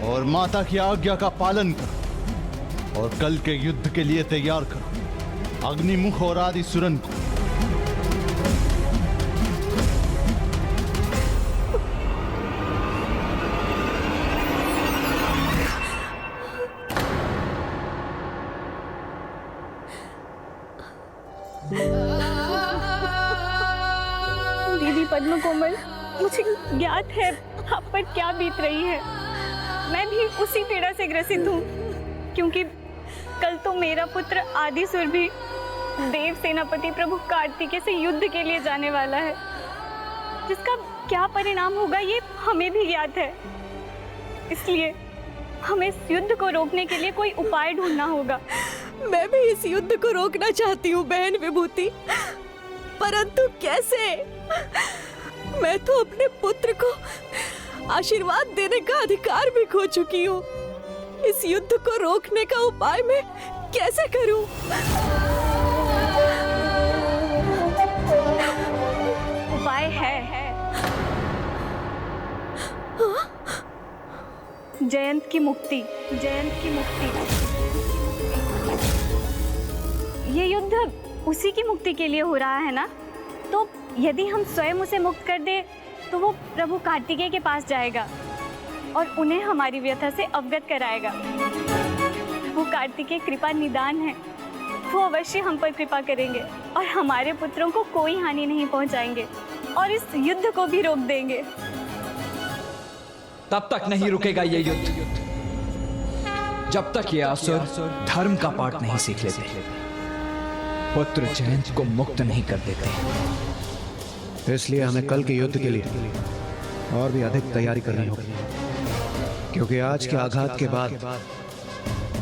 और माता की आज्ञा का पालन करो और कल के युद्ध के लिए तैयार करो अग्निमुख और आदि सुरन को। दीदी पद्म कोमल, मुझे ज्ञात है आप पर क्या बीत रही है। मैं भी उसी पीड़ा से ग्रसित हूँ, क्योंकि कल तो मेरा पुत्र आदिसुर भी देव सेनापति प्रभु कार्तिकेय से युद्ध के लिए जाने वाला है, जिसका क्या परिणाम होगा ये हमें भी ज्ञात है। इसलिए हमें इस युद्ध को रोकने के लिए कोई उपाय ढूंढना होगा। मैं भी इस युद्ध को रोकना चाहती हूँ बहन विभूति, परंतु कैसे? मैं तो अपने पुत्र को आशीर्वाद देने का अधिकार भी खो चुकी हूँ। इस युद्ध को रोकने का उपाय मैं कैसे करूँ? उपाय है। जयंत की मुक्ति। ये युद्ध उसी की मुक्ति के लिए हो रहा है ना, तो यदि हम स्वयं उसे मुक्त कर दे तो वो प्रभु कार्तिकेय के पास जाएगा और उन्हें हमारी व्यथा से अवगत कराएगा। वो कार्तिकेय कृपा निदान है, वो अवश्य हम पर कृपा करेंगे और हमारे पुत्रों को कोई हानि नहीं पहुंचाएंगे और इस युद्ध को भी रोक देंगे। तब तक नहीं रुकेगा ये युद्ध जब तक ये असुर धर्म का पाठ नहीं सीख लेते, पुत्र जयंत को मुक्त नहीं कर देते। इसलिए हमें कल के युद्ध के लिए और भी अधिक तैयारी करनी होगी, क्योंकि आज के आघात के बाद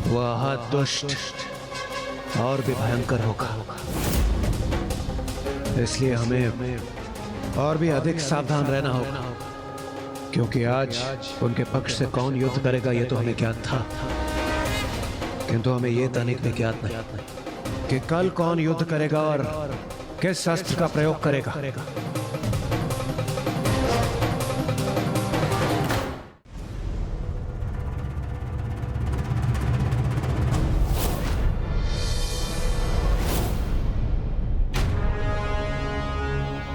वह आहत दुष्ट और भी भयंकर होगा। इसलिए हमें और भी अधिक सावधान रहना होगा, क्योंकि आज उनके पक्ष से कौन युद्ध करेगा ये तो हमें ज्ञात था, किंतु हमें ये तनिक भी ज्ञात नहीं कि कल कौन युद्ध करेगा और किस शस्त्र का प्रयोग करेगा।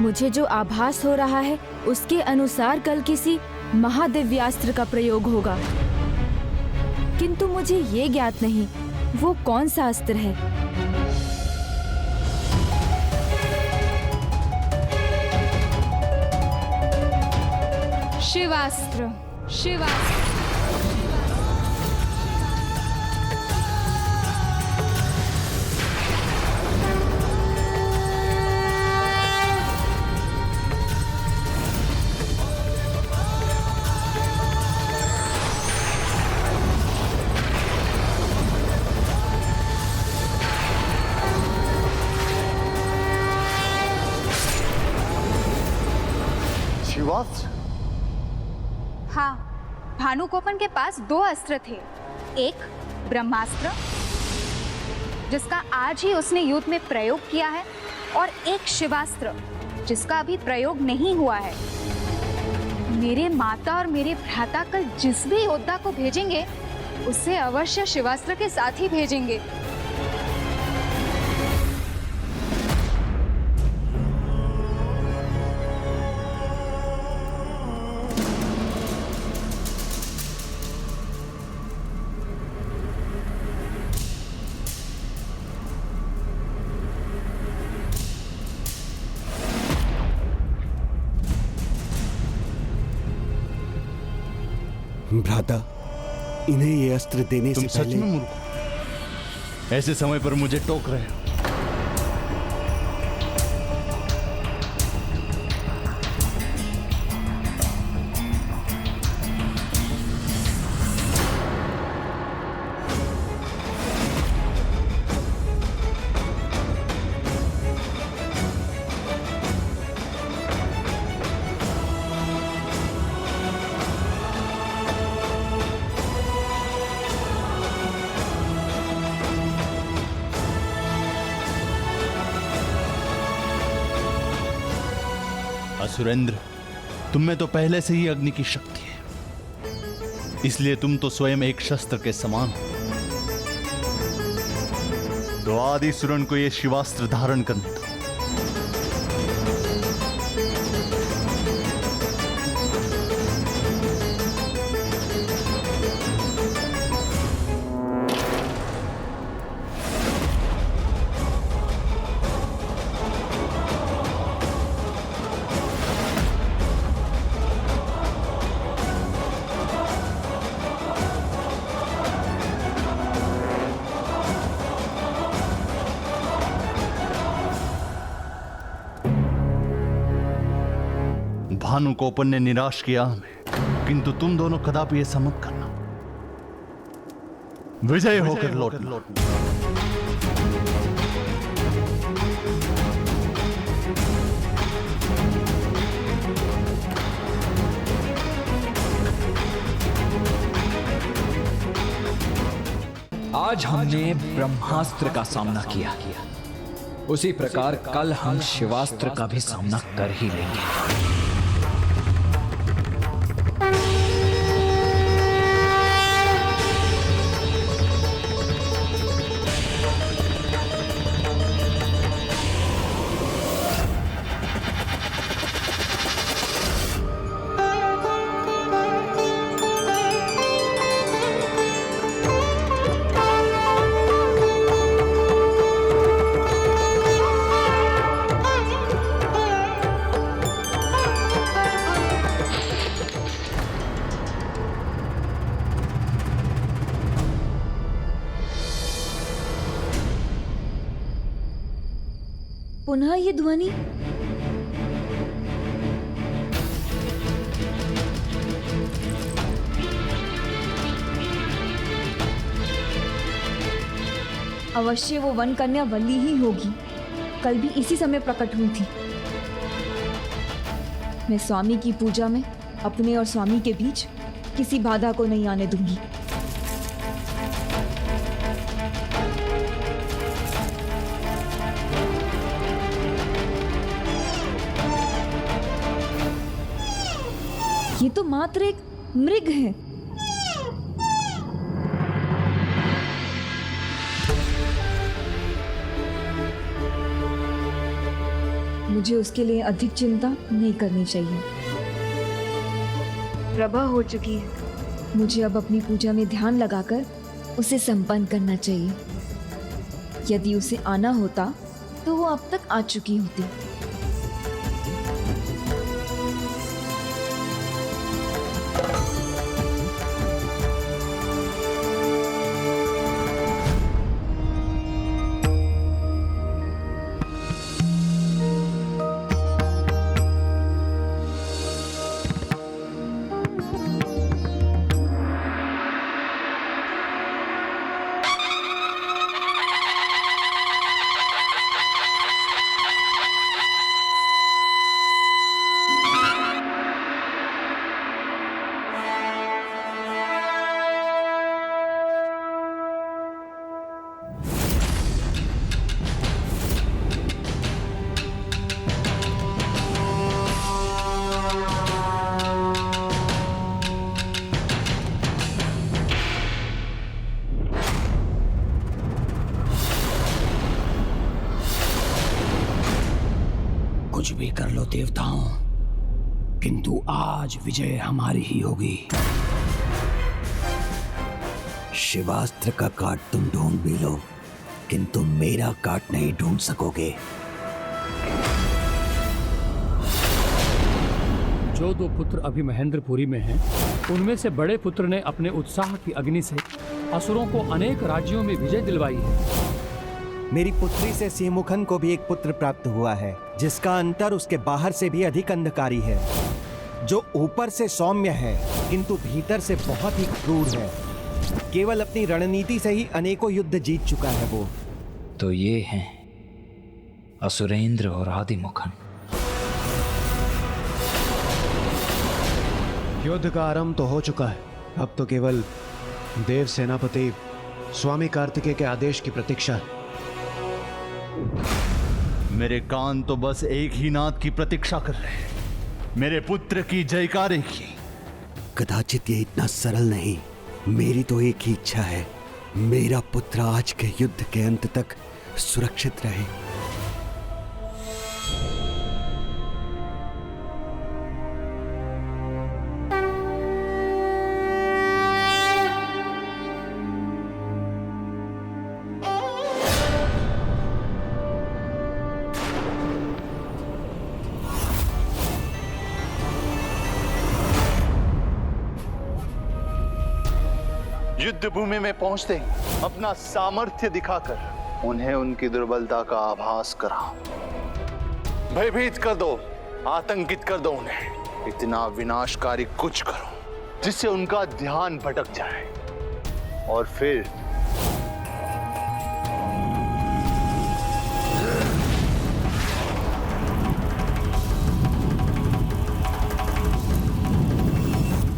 मुझे जो आभास हो रहा है उसके अनुसार कल किसी महादिव्यास्त्र का प्रयोग होगा, किंतु मुझे ये ज्ञात नहीं वो कौन सा अस्त्र है। शिवास्त्र। शिवास्त्र? हाँ, भानुकोपन के पास 2 अस्त्र थे। एक ब्रह्मास्त्र, जिसका आज ही उसने युद्ध में प्रयोग किया है, और एक शिवास्त्र, जिसका अभी प्रयोग नहीं हुआ है। मेरे माता और मेरे भ्राता कल जिस भी योद्धा को भेजेंगे, उसे अवश्य शिवास्त्र के साथ ही भेजेंगे। भ्राता, इन्हें ये अस्त्र देने तुम से सच पहले में मूर्ख हो? ऐसे समय पर मुझे टोक रहे हो? असुरेंद्र, तुम में तो पहले से ही अग्नि की शक्ति है, इसलिए तुम तो स्वयं एक शस्त्र के समान हो। तो आदि सुरन को यह शिवास्त्र धारण करने दो। भानुकोपन ने निराश किया हमें, किंतु तुम दोनों कदापि ऐसा मत करना। विजय होकर लौटना। आज हमने ब्रह्मास्त्र का सामना किया, उसी प्रकार कल हम शिवास्त्र का भी सामना कर ही लेंगे। पुनः ये ध्वनि। अवश्य वो वन कन्या वल्ली ही होगी, कल भी इसी समय प्रकट हुई थी। मैं स्वामी की पूजा में अपने और स्वामी के बीच किसी बाधा को नहीं आने दूंगी। ये तो मात्र एक मृग है। मुझे उसके लिए अधिक चिंता नहीं करनी चाहिए। प्रभा हो चुकी है, मुझे अब अपनी पूजा में ध्यान लगाकर उसे संपन्न करना चाहिए। यदि उसे आना होता तो वो अब तक आ चुकी होती। कुछ भी कर लो देवताओं, किंतु आज विजय हमारी ही होगी। शिवास्त्र का काट तुम ढूंढ भी लो, किंतु मेरा काट नहीं ढूंढ सकोगे। जो दो पुत्र अभी महेंद्रपुरी में हैं, उनमें से बड़े पुत्र ने अपने उत्साह की अग्नि से असुरों को अनेक राज्यों में विजय दिलवाई है। मेरी पुत्री से सिंहमुखन को भी एक पुत्र प्राप्त हुआ है, जिसका अंतर उसके बाहर से भी अधिक अंधकारी है, जो ऊपर से सौम्य है किंतु भीतर से बहुत ही क्रूर है। केवल अपनी रणनीति से ही अनेकों युद्ध जीत चुका है वो। तो ये हैं असुरेंद्र और आदिमुखन। युद्ध का आरंभ तो हो चुका है, अब तो केवल देव सेनापति स्वामी कार्तिकेय के आदेश की प्रतीक्षा है। मेरे कान तो बस एक ही नाद की प्रतीक्षा कर रहे हैं, मेरे पुत्र की जयकारे की। कदाचित ये इतना सरल नहीं। मेरी तो एक ही इच्छा है, मेरा पुत्र आज के युद्ध के अंत तक सुरक्षित रहे। युद्ध भूमि में पहुंचते ही अपना सामर्थ्य दिखाकर उन्हें उनकी दुर्बलता का आभास कराओ। भयभीत कर दो, आतंकित कर दो उन्हें। इतना विनाशकारी कुछ करो जिससे उनका ध्यान भटक जाए, और फिर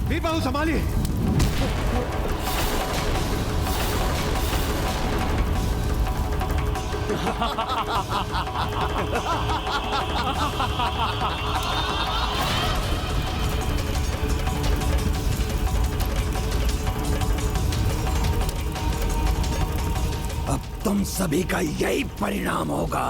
वीरबाहु संभालिए। अब तुम सभी का यही परिणाम होगा।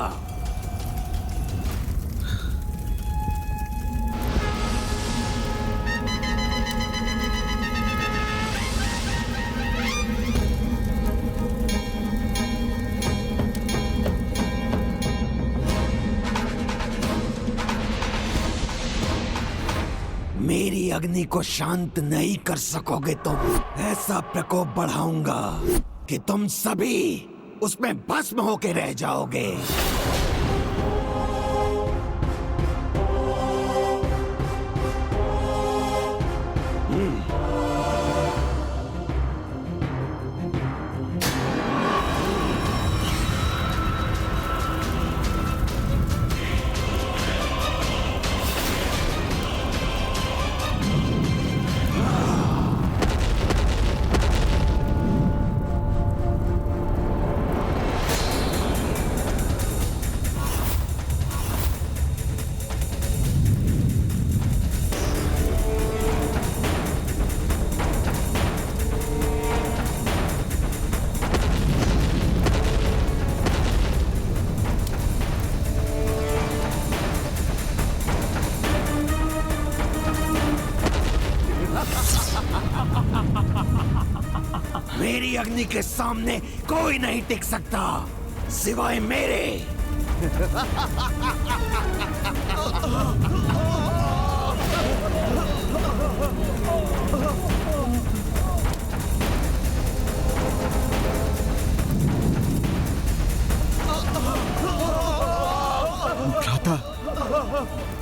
मेरी अग्नि को शांत नहीं कर सकोगे तुम। ऐसा प्रकोप बढ़ाऊंगा कि तुम सभी उसमें भस्म होके रह जाओगे। मेरी अग्नि के सामने कोई नहीं टिक सकता सिवाय मेरे। भ्राता,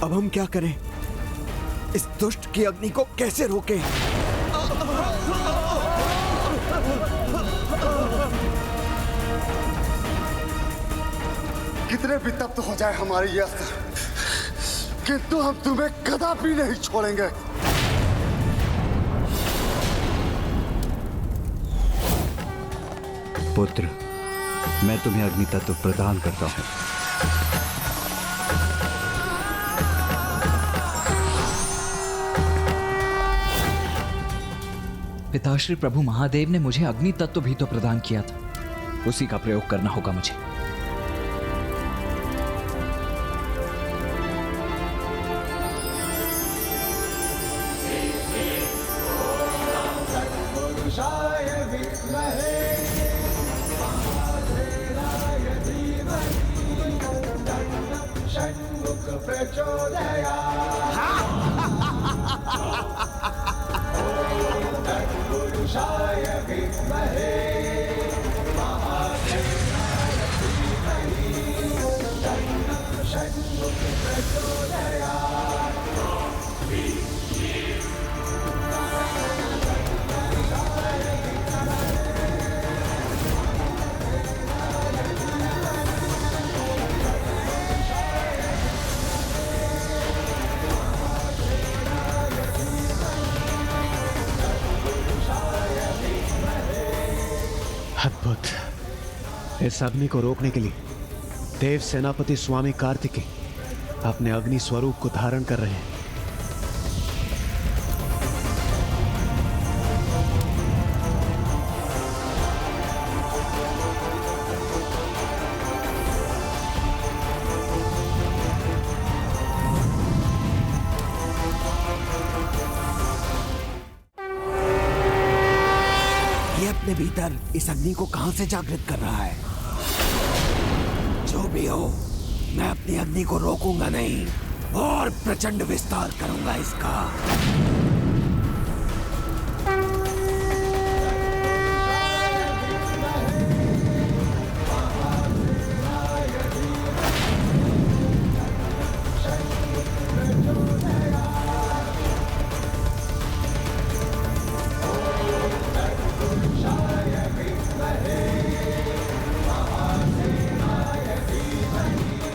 अब हम क्या करें? इस दुष्ट की अग्नि को कैसे रोकें? कितने भी तप्त हो जाए हमारे ये अस्त्र, किंतु हम तुम्हें कदापि नहीं छोड़ेंगे। पुत्र, मैं तुम्हें अग्नि तत्व प्रदान करता हूं। पिताश्री प्रभु महादेव ने मुझे अग्नि तत्व भी तो प्रदान किया था, उसी का प्रयोग करना होगा मुझे। अद्भुत। इस अग्नि को रोकने के लिए देव सेनापति स्वामी कार्तिकेय अपने अग्नि स्वरूप को धारण कर रहे हैं। ये अपने भीतर इस अग्नि को कहां से जागृत कर रहा है? जो भी हो, मैं अपनी अग्नि को रोकूंगा नहीं और प्रचंड विस्तार करूंगा इसका।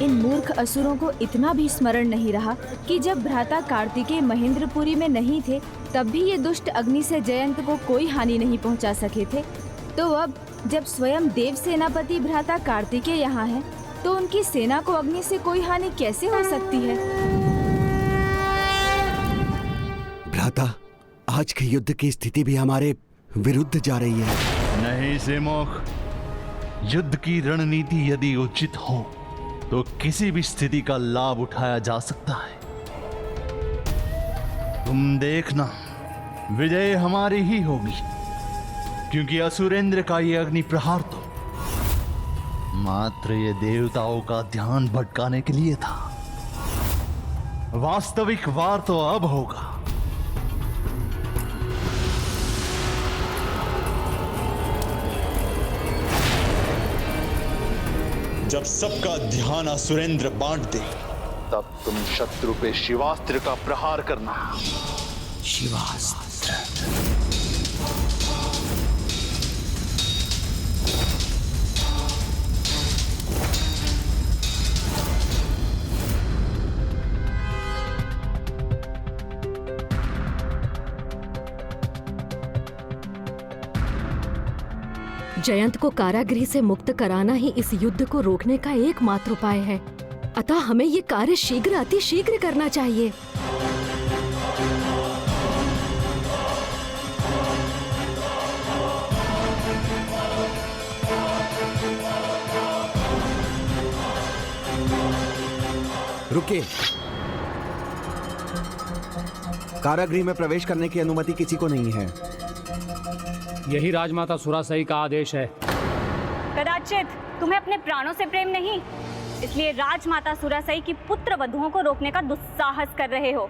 इन मूर्ख असुरों को इतना भी स्मरण नहीं रहा कि जब भ्राता कार्तिकेय महेंद्रपुरी में नहीं थे तब भी ये दुष्ट अग्नि से जयंत को कोई हानि नहीं पहुंचा सके थे। तो अब जब स्वयं देव सेनापति भ्राता कार्तिकेय यहाँ हैं, तो उनकी सेना को अग्नि से कोई हानि कैसे हो सकती है? भ्राता, आज के युद्ध की स्थिति भी हमारे विरुद्ध जा रही है। नहीं सेमोक, युद्ध की रणनीति यदि उचित हो तो किसी भी स्थिति का लाभ उठाया जा सकता है। तुम देखना, विजय हमारी ही होगी, क्योंकि असुरेंद्र का ये अग्नि प्रहार तो मात्र ये देवताओं का ध्यान भटकाने के लिए था। वास्तविक वार तो अब होगा। जब सबका ध्यान असुरेंद्र बांट दे, तब तुम शत्रु पे शिवास्त्र का प्रहार करना। शिवास्त्र। जयंत को कारागृह से मुक्त कराना ही इस युद्ध को रोकने का एकमात्र उपाय है। अतः हमें ये कार्य शीघ्र अति शीघ्र करना चाहिए। रुकिए। कारागृह में प्रवेश करने की अनुमति किसी को नहीं है। यही राजमाता सुरासई का आदेश है। कदाचित तुम्हें अपने प्राणों से प्रेम नहीं, इसलिए राजमाता सुरासई की पुत्र वधुओं को रोकने का दुस्साहस कर रहे हो।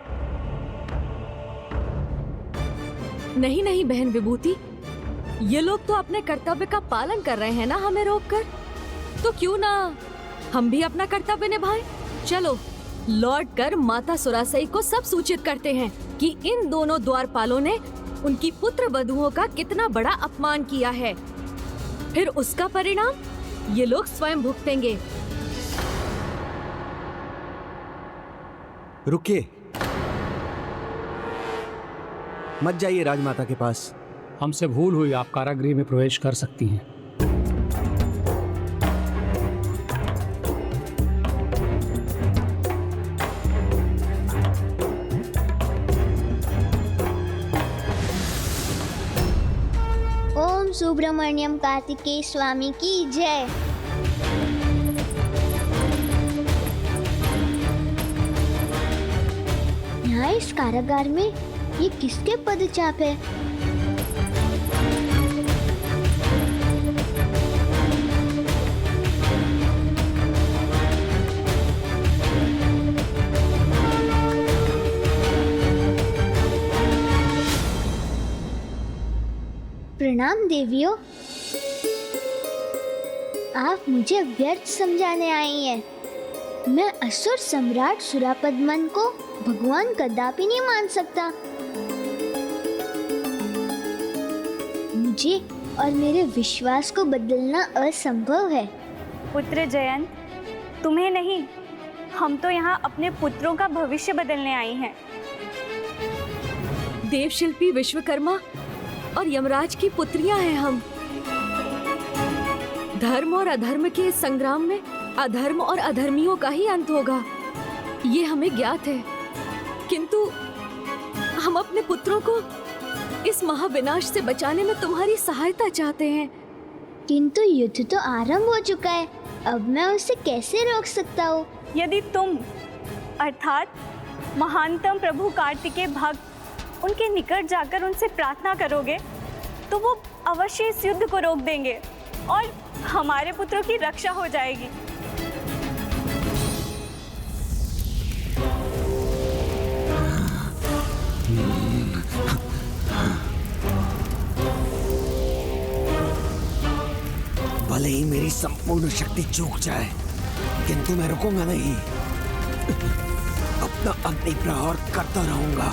नहीं नहीं बहन विभूति, ये लोग तो अपने कर्तव्य का पालन कर रहे हैं ना हमें रोककर, तो क्यों ना हम भी अपना कर्तव्य निभाएं। चलो लौट कर माता सुरासई को सब सूचित करते हैं कि इन दोनों द्वारपालों ने उनकी पुत्र वधुओं का कितना बड़ा अपमान किया है। फिर उसका परिणाम ये लोग स्वयं भुगतेंगे। रुकिए, मत जाइए राजमाता के पास। हमसे भूल हुई, आप कारागृह में प्रवेश कर सकती हैं। ओम सुब्रमण्यम कार्तिकेय स्वामी की जय। यहाँ इस कारागार में ये किसके पदचाप है? प्रणाम देवियों। आप मुझे व्यर्थ समझाने आई हैं। मैं असुर सम्राट सुरापद्मन को भगवान कदापि नहीं मान सकता। मुझे और मेरे विश्वास को बदलना असंभव है। पुत्र जयंत, तुम्हें नहीं, हम तो यहाँ अपने पुत्रों का भविष्य बदलने आई हैं। देवशिल्पी विश्वकर्मा और यमराज की पुत्रियां हैं हम। धर्म और अधर्म के इस संग्राम में अधर्म और अधर्मियों का ही अंत होगा, ये हमें ज्ञात है। किंतु हम अपने पुत्रों को इस महाविनाश से बचाने में तुम्हारी सहायता चाहते हैं। किंतु युद्ध तो आरंभ हो चुका है, अब मैं उसे कैसे रोक सकता हूँ? यदि तुम अर्थात महानतम प्रभु कार्तिकेय भक्त उनके निकट जाकर उनसे प्रार्थना करोगे तो वो अवश्य इस युद्ध को रोक देंगे और हमारे पुत्रों की रक्षा हो जाएगी। भले ही मेरी संपूर्ण शक्ति चूक जाए, किंतु मैं रुकूंगा नहीं। अपना अग्नि प्रहार करता रहूंगा।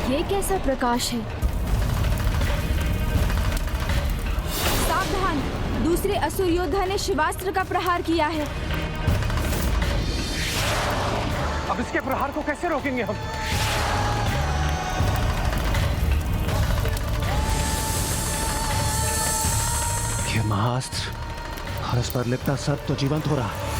ये कैसा प्रकाश है? सावधान, दूसरे असुर योद्धा ने शिवास्त्र का प्रहार किया है। अब इसके प्रहार को कैसे रोकेंगे हम? ये महाअस्त्र और इस पर लिपटा सर्प तो जीवंत हो रहा है।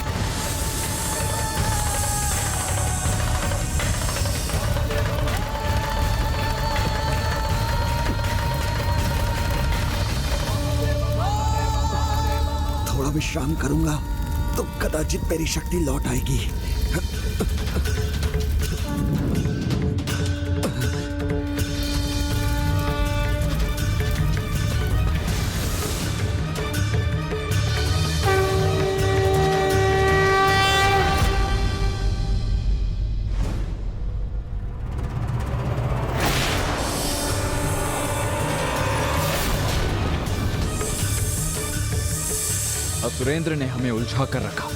थोड़ा विश्राम करूंगा तो कदाचित मेरी शक्ति लौट आएगी। असुरेंद्र ने हमें उलझा कर रखा।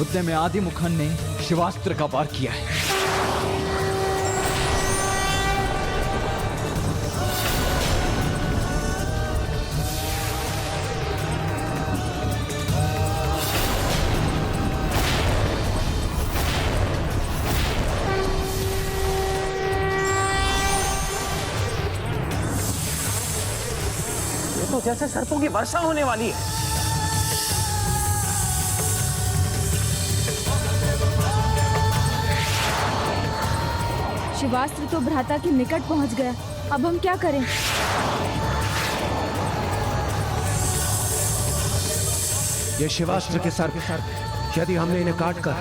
उतने में आदिमुखन ने शिवास्त्र का वार किया है। ये तो जैसे सर्पों की वर्षा होने वाली है। शिवास्त्र तो भ्राता के निकट पहुंच गया, अब हम क्या करें? ये शिवास्त्र के सर्प, यदि हमने इन्हें काट कर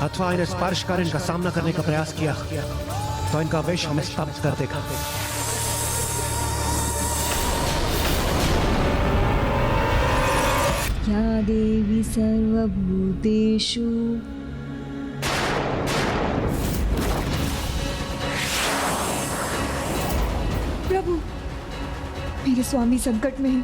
अथवा इन्हें स्पर्श कर इनका सामना करने का प्रयास किया तो इनका विष हमें स्तब्ध कर देगा। या देवी सर्वभूतेषु प्रभु, मेरे स्वामी संकट में हैं।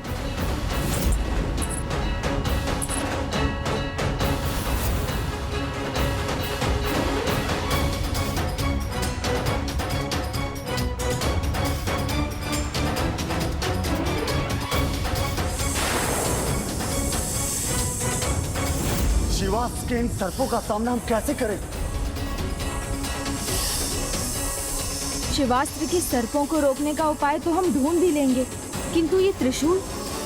शिवास के इन सर्पों का सामना हम कैसे करें? शिवास्त्र के सर्पों को रोकने का उपाय तो हम ढूंढ भी लेंगे, किंतु ये त्रिशूल,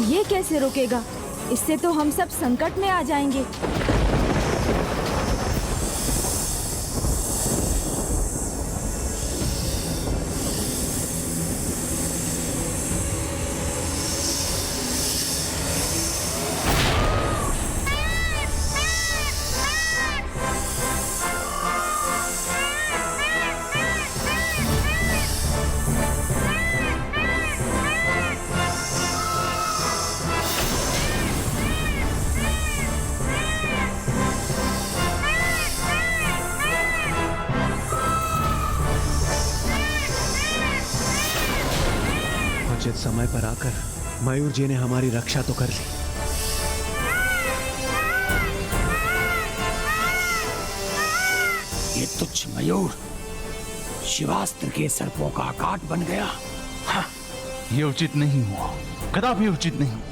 ये कैसे रोकेगा? इससे तो हम सब संकट में आ जाएंगे। उचित समय पर आकर मयूर जी ने हमारी रक्षा तो कर ली। ये तुच्छ मयूर शिवास्त्र के सर्पों का काट बन गया। हाँ, ये उचित नहीं हुआ, कदापि उचित नहीं हुआ।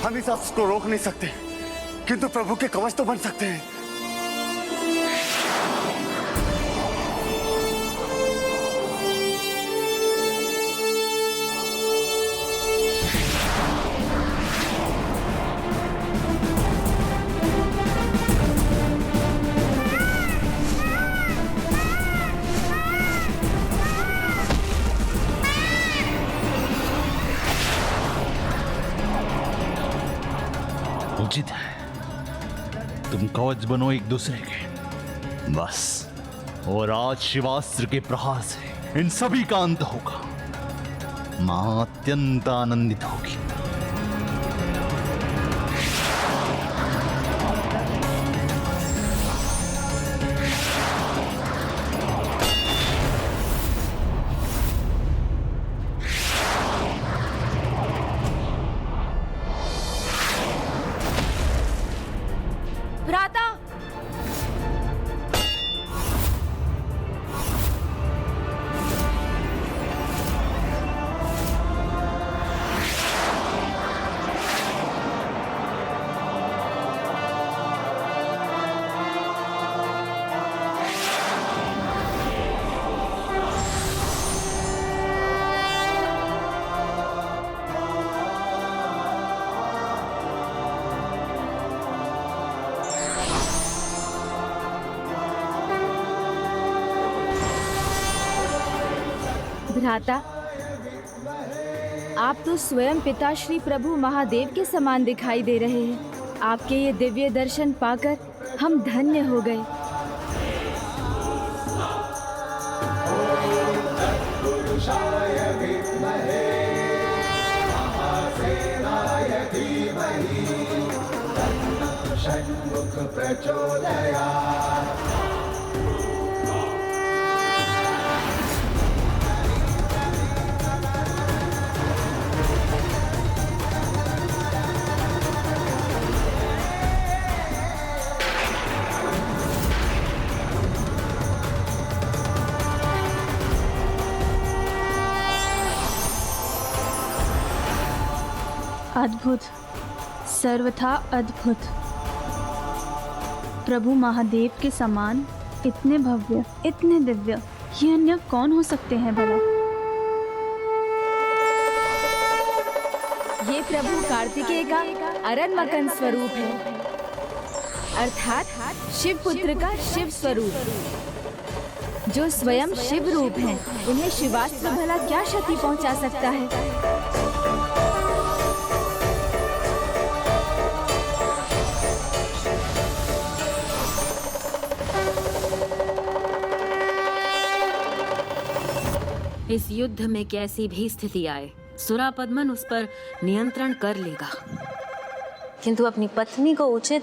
हम इस अस्त्र को रोक नहीं सकते, किंतु प्रभु के कवच तो बन सकते हैं। उचित है, तुम कवच बनो एक दूसरे के, बस। और आज शिवास्त्र के प्रहार से इन सभी का अंत होगा। मां अत्यंत आनंदित होगी। भ्राता, भ्राता, आप तो स्वयं पिता श्री प्रभु महादेव के समान दिखाई दे रहे हैं। आपके ये दिव्य दर्शन पाकर हम धन्य हो गए। अद्भुत, सर्वथा अद्भुत। प्रभु महादेव के समान इतने भव्य, इतने दिव्य, ये अन्य कौन हो सकते हैं भला? ये प्रभु कार्तिकेय का अरनमकन स्वरूप है, अर्थात शिव पुत्र का शिव स्वरूप, जो स्वयं शिव रूप है। उन्हें शिवास्त्र भला क्या क्षति पहुंचा सकता है? इस युद्ध में कैसी भी स्थिति आए, सुरापद्मन उस पर नियंत्रण कर लेगा। किंतु अपनी पत्नी को उचित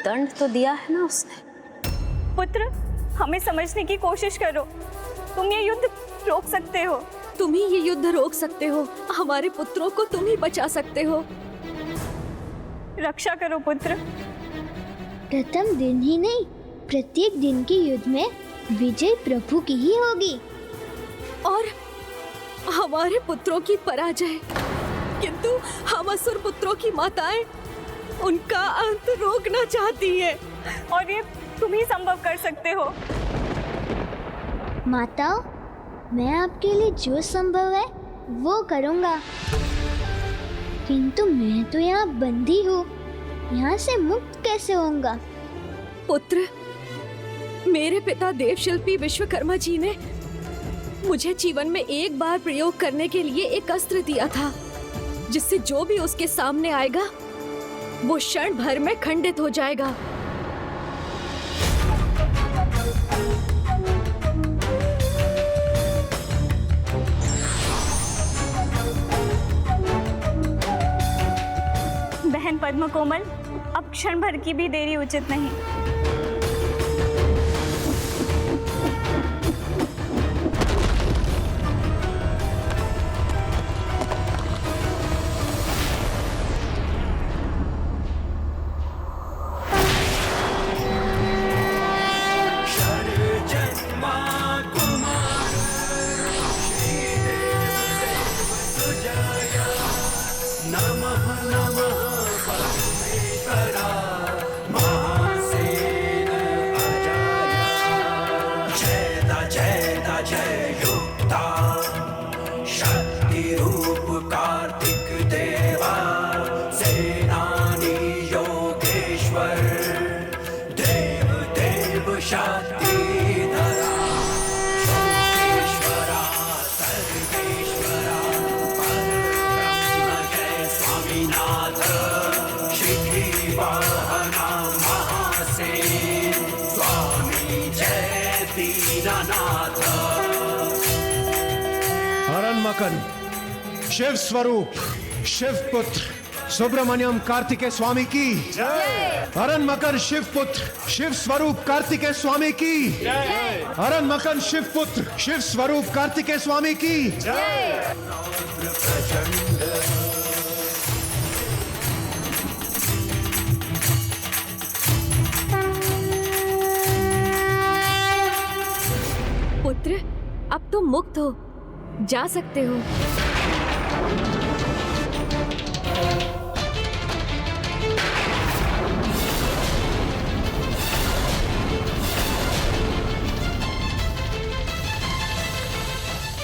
दंड तो दिया है ना उसने। पुत्र, हमें समझने की कोशिश करो। तुम ये युद्ध रोक सकते हो। तुम ही ये युद्ध रोक सकते हो। हमारे पुत्रों को तुम ही बचा सकते हो। रक्षा करो पुत्र। प्रथम दिन ही नहीं, प्रत्येक दिन के युद्ध में विजय प्रभु की ही होगी। और हमारे पुत्रों की पराजय, किंतु हम असुर पुत्रों की माताएं उनका अंत रोकना चाहती हैं। और ये तुम ही संभव कर सकते हो। माताओं, मैं आपके लिए जो संभव है वो करूंगा, किंतु मैं तो यहाँ बंदी हूँ। यहाँ से मुक्त कैसे होऊंगा? पुत्र, मेरे पिता देवशिल्पी विश्वकर्मा जी ने मुझे जीवन में एक बार प्रयोग करने के लिए एक अस्त्र दिया था, जिससे जो भी उसके सामने आएगा वो क्षण भर में खंडित हो जाएगा। बहन पद्म कोमल, अब क्षण भर की भी देरी उचित नहीं। हरणमकन, शिव स्वरूप, शिव पुत्र सुब्रमण्यम कार्तिकेय स्वामी की जय। हरणमकन शिव पुत्र, शिव स्वरूप कार्तिकेय स्वामी की जय। हरणमकन शिव पुत्र, शिव स्वरूप कार्तिकेय स्वामी की जय। पुत्र, अब तुम मुक्त हो, जा सकते हो।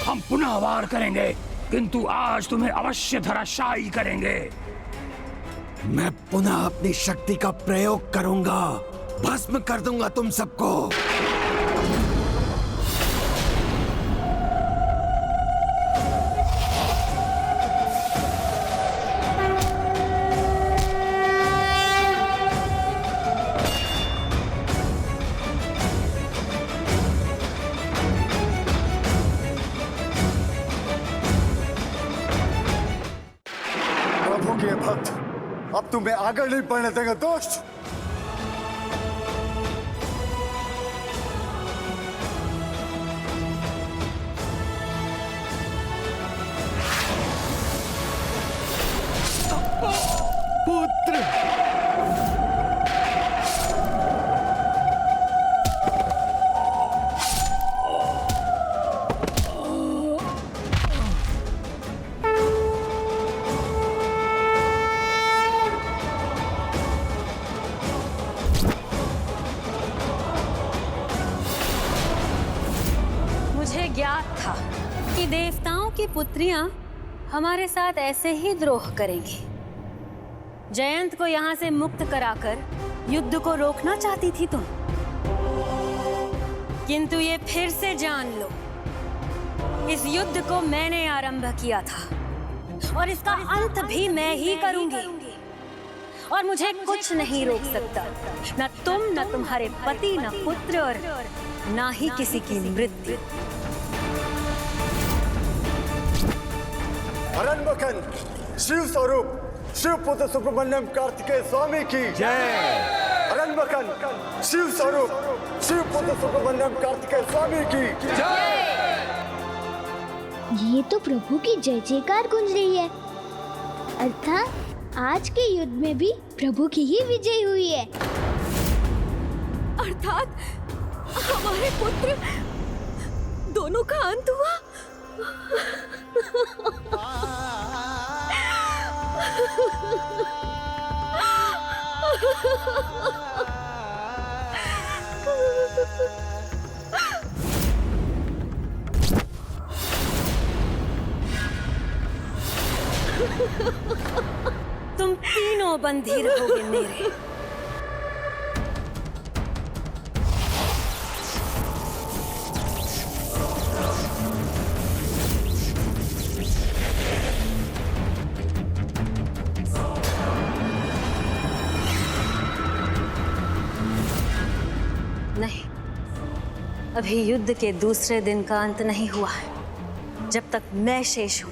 हम पुनः वार करेंगे, किंतु आज तुम्हें अवश्य धराशायी करेंगे। मैं पुनः अपनी शक्ति का प्रयोग करूंगा, भस्म कर दूंगा तुम सबको। प्रभु के भक्त, अब तुम्हें आगे नहीं बढ़ने देंगे दोस्त। पुत्र, मुझे ज्ञात था कि देवताओं की पुत्रियां हमारे साथ ऐसे ही द्रोह करेंगी। जयंत को यहाँ से मुक्त कराकर युद्ध को रोकना चाहती थी तुम, किंतु ये फिर से जान लो, इस युद्ध को मैंने आरंभ किया था और इसका अंत भी मैं ही करूंगी, और मुझे कुछ नहीं रोक सकता, न तुम, न तुम्हारे पति, न पुत्र, और न ही किसी की मृत्यु। हरणमकन शिव स्वरूप, शिव पुत्र सुब्रमण्यम कार्तिकेय स्वामी की जय। हरणमकन शिव स्वरूप, शिव पुत्र सुब्रमण्यम कार्तिकेय स्वामी की जय। ये तो प्रभु की जय जयकार गूंज रही है, अर्थात आज के युद्ध में भी प्रभु की ही विजय हुई है। अर्थात हमारे पुत्र दोनों का अंत हुआ। तुम तीनों बंधी रहोगे मेरे। नहीं, अभी युद्ध के दूसरे दिन का अंत नहीं हुआ है। जब तक मैं शेष हूं,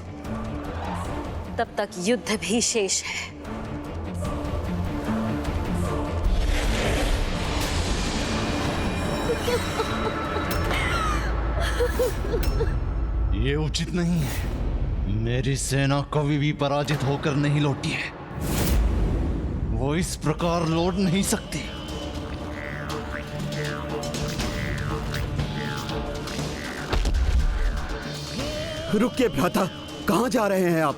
तब तक युद्ध भी शेष है। ये उचित नहीं है। मेरी सेना कभी भी पराजित होकर नहीं लौटी है। वो इस प्रकार लौट नहीं सकती। रुकिए भ्राता, कहाँ जा रहे हैं आप?